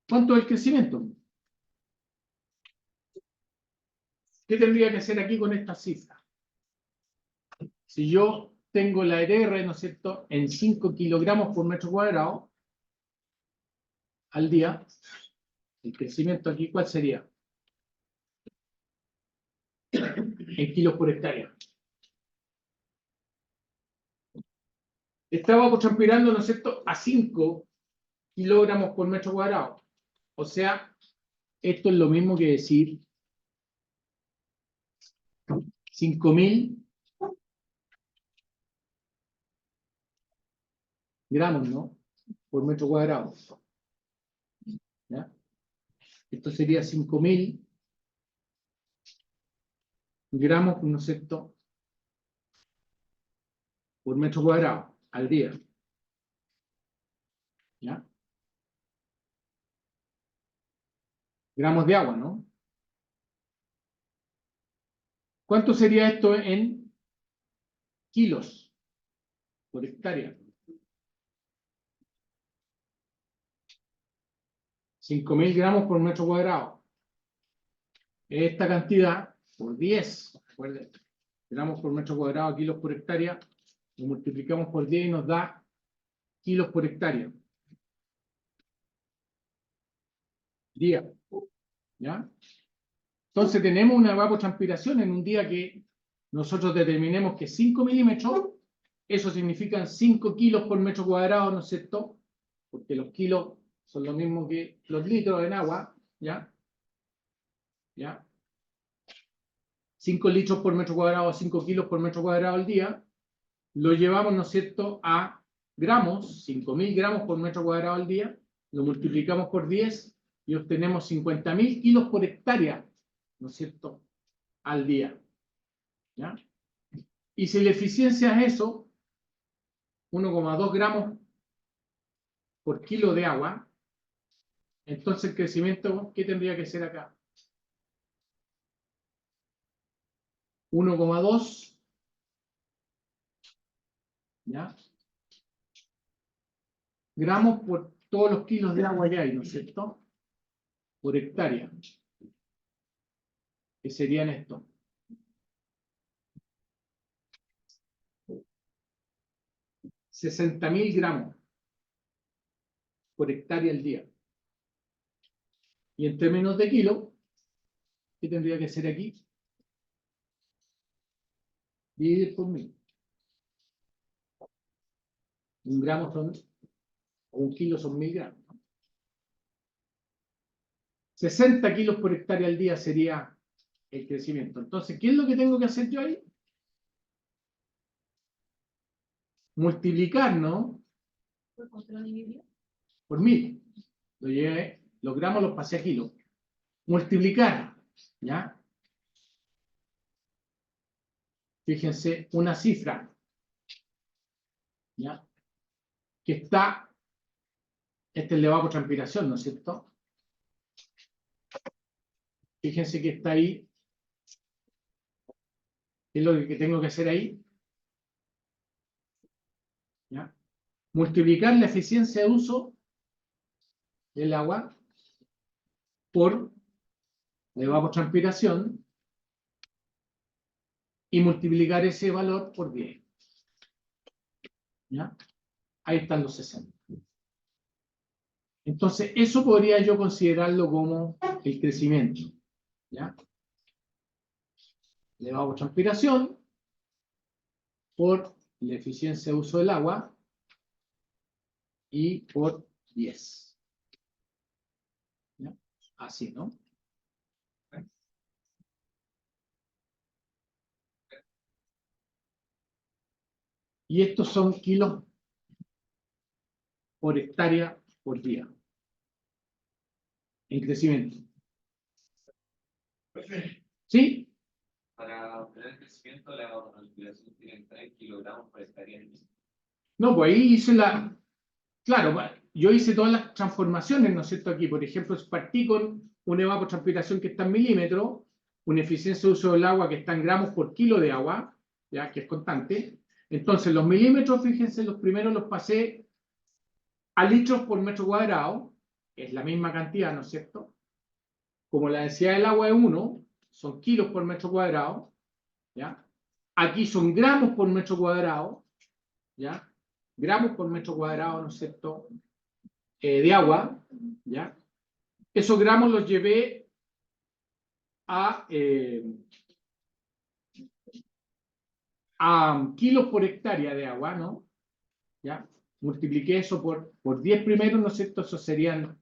¿Cuánto es el crecimiento? ¿Qué tendría que hacer aquí con esta cifra? Si yo tengo la ETR, ¿no es cierto?, en 5 kilogramos por metro cuadrado al día, el crecimiento aquí, ¿cuál sería? En kilos por hectárea. Estaba transpirando, ¿no es cierto?, a 5 kilogramos por metro cuadrado. O sea, esto es lo mismo que decir 5.000 gramos, ¿no?, por metro cuadrado. ¿Ya? Esto sería 5.000 gramos, ¿no es cierto?, por metro cuadrado al día. ¿Ya? Gramos de agua, ¿no? ¿Cuánto sería esto en kilos por hectárea? 5.000 gramos por metro cuadrado. Esta cantidad por 10, recuerden, gramos por metro cuadrado, kilos por hectárea, lo multiplicamos por 10 y nos da kilos por hectárea. Día. ¿Ya? Entonces tenemos una evapotranspiración en un día que nosotros determinemos que 5 milímetros, eso significa 5 kilos por metro cuadrado, ¿no es cierto? Porque los kilos son lo mismo que los litros en agua, ¿ya? ¿Ya? 5 litros por metro cuadrado, 5 kilos por metro cuadrado al día, lo llevamos, ¿no es cierto?, a gramos, 5.000 gramos por metro cuadrado al día, lo multiplicamos por 10 y obtenemos 50.000 kilos por hectárea, ¿no es cierto?, al día. ¿Ya? Y si la eficiencia es eso, 1,2 gramos por kilo de agua, entonces el crecimiento, ¿qué tendría que ser acá? 1,2, ¿ya?, gramos por todos los kilos de agua que hay, ¿no es cierto?, por hectárea, que serían esto. 60.000 gramos por hectárea al día. Y en términos de kilo, ¿qué tendría que ser aquí? Dividir por 1.000. Un gramo son, o un kilo son 1.000 gramos. 60 kilos por hectárea al día sería el crecimiento. Entonces, ¿qué es lo que tengo que hacer yo ahí? Multiplicar, ¿no?, Otro nivel. por 1000. Lo llevé, los gramos los pasé a kilos. Multiplicar, ¿ya? Fíjense, una cifra, ¿ya? Que está, este es el evapotranspiración, ¿no es cierto? Fíjense que está ahí. ¿Qué es lo que tengo que hacer ahí? ¿Ya? Multiplicar la eficiencia de uso del agua por la evapotranspiración y multiplicar ese valor por 10. ¿Ya? Ahí están los 60. Entonces, eso podría yo considerarlo como el crecimiento. ¿Ya? La evapotranspiración por la eficiencia de uso del agua y por 10. ¿Ya? Así, ¿no? Y estos son kilos por hectárea por día en crecimiento. ¿Sí? Para obtener el crecimiento, la evapotranspiración tiene que estar en kilogramos por hectárea. No, pues ahí hice la... Claro, yo hice todas las transformaciones, ¿no es cierto? Aquí, por ejemplo, partí con una evapotranspiración que está en milímetros, una eficiencia de uso del agua que está en gramos por kilo de agua, ya que es constante. Entonces, los milímetros, fíjense, los primeros los pasé a litros por metro cuadrado, es la misma cantidad, ¿no es cierto? Como la densidad del agua es 1, son kilos por metro cuadrado, ¿ya? Aquí son gramos por metro cuadrado, ¿ya? Gramos por metro cuadrado, ¿no es cierto? De agua, ¿ya? Esos gramos los llevé a kilos por hectárea de agua, ¿no? ¿Ya? Multipliqué eso por 10 primero, ¿no es cierto? Eso serían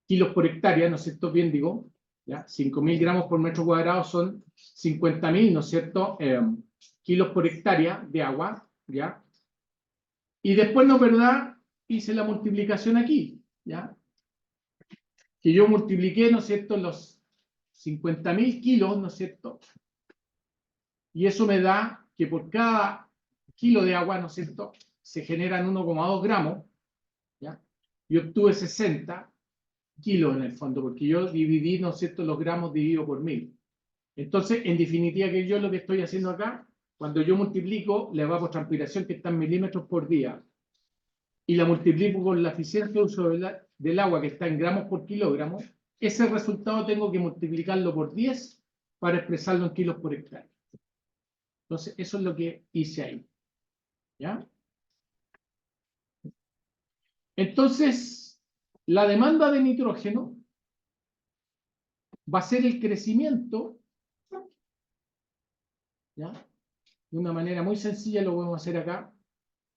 kilos por hectárea, ¿no es cierto? Bien digo, ¿ya? 5.000 gramos por metro cuadrado son 50.000, ¿no es cierto? Kilos por hectárea de agua, ¿ya? Y después, ¿no es verdad? Hice la multiplicación aquí, ¿ya? Que yo multipliqué, ¿no es cierto?, los 50.000 kilos, ¿no es cierto? Y eso me da que por cada kilo de agua, ¿no es cierto?, se generan 1,2 gramos, ¿ya? Y obtuve 60 kilos en el fondo, porque yo dividí, ¿no es cierto?, los gramos dividido por 1000. Entonces, en definitiva, que yo lo que estoy haciendo acá, cuando yo multiplico la evapotranspiración que está en milímetros por día, y la multiplico con la eficiencia de uso del agua que está en gramos por kilogramo, ese resultado tengo que multiplicarlo por 10 para expresarlo en kilos por hectárea. Entonces, eso es lo que hice ahí. ¿Ya? Entonces, la demanda de nitrógeno va a ser el crecimiento, ¿ya? De una manera muy sencilla lo podemos hacer acá,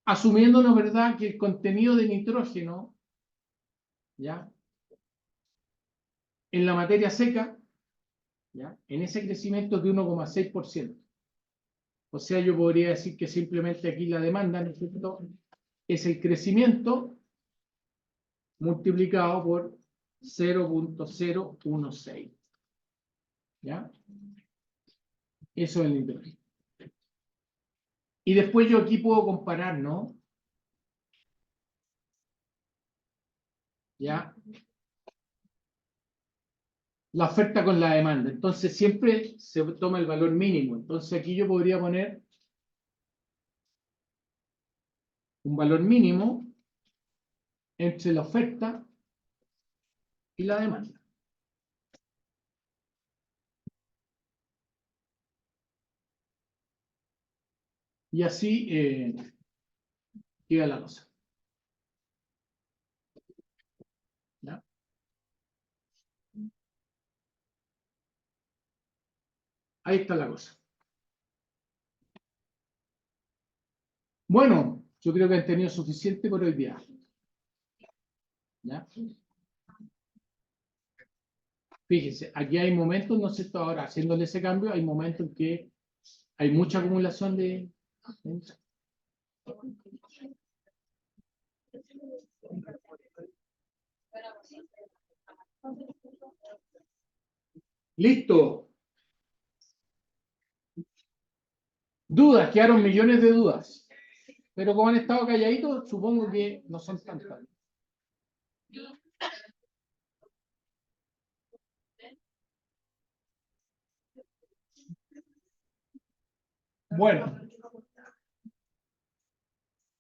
asumiéndonos, ¿verdad?, que el contenido de nitrógeno, ¿ya?, en la materia seca, ¿ya?, en ese crecimiento es de 1,6%. O sea, yo podría decir que simplemente aquí la demanda, ¿no es cierto?, es el crecimiento multiplicado por 0,016. ¿Ya? Eso es el nitrógeno. Y después yo aquí puedo comparar, ¿no? ¿Ya? La oferta con la demanda. Entonces siempre se toma el valor mínimo. Entonces aquí yo podría poner un valor mínimo entre la oferta y la demanda. Y así queda la cosa. ¿Ya? Ahí está la cosa. Bueno, yo creo que han tenido suficiente por hoy día. ¿Ya? Fíjense, aquí hay momentos, no sé, ahora haciéndole ese cambio, hay momentos en que hay mucha acumulación de... Listo. Dudas, quedaron millones de dudas. Pero como han estado calladitos, supongo que no son tantas. Bueno.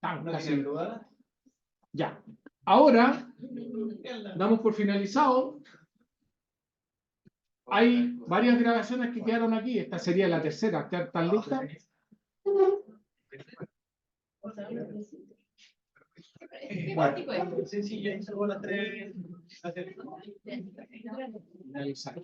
Casi. Ya. Ahora, damos por finalizado. Hay varias grabaciones que quedaron aquí. Esta sería la tercera. ¿Están listas? Bueno, sencillo, hizo las tres. Finalizar.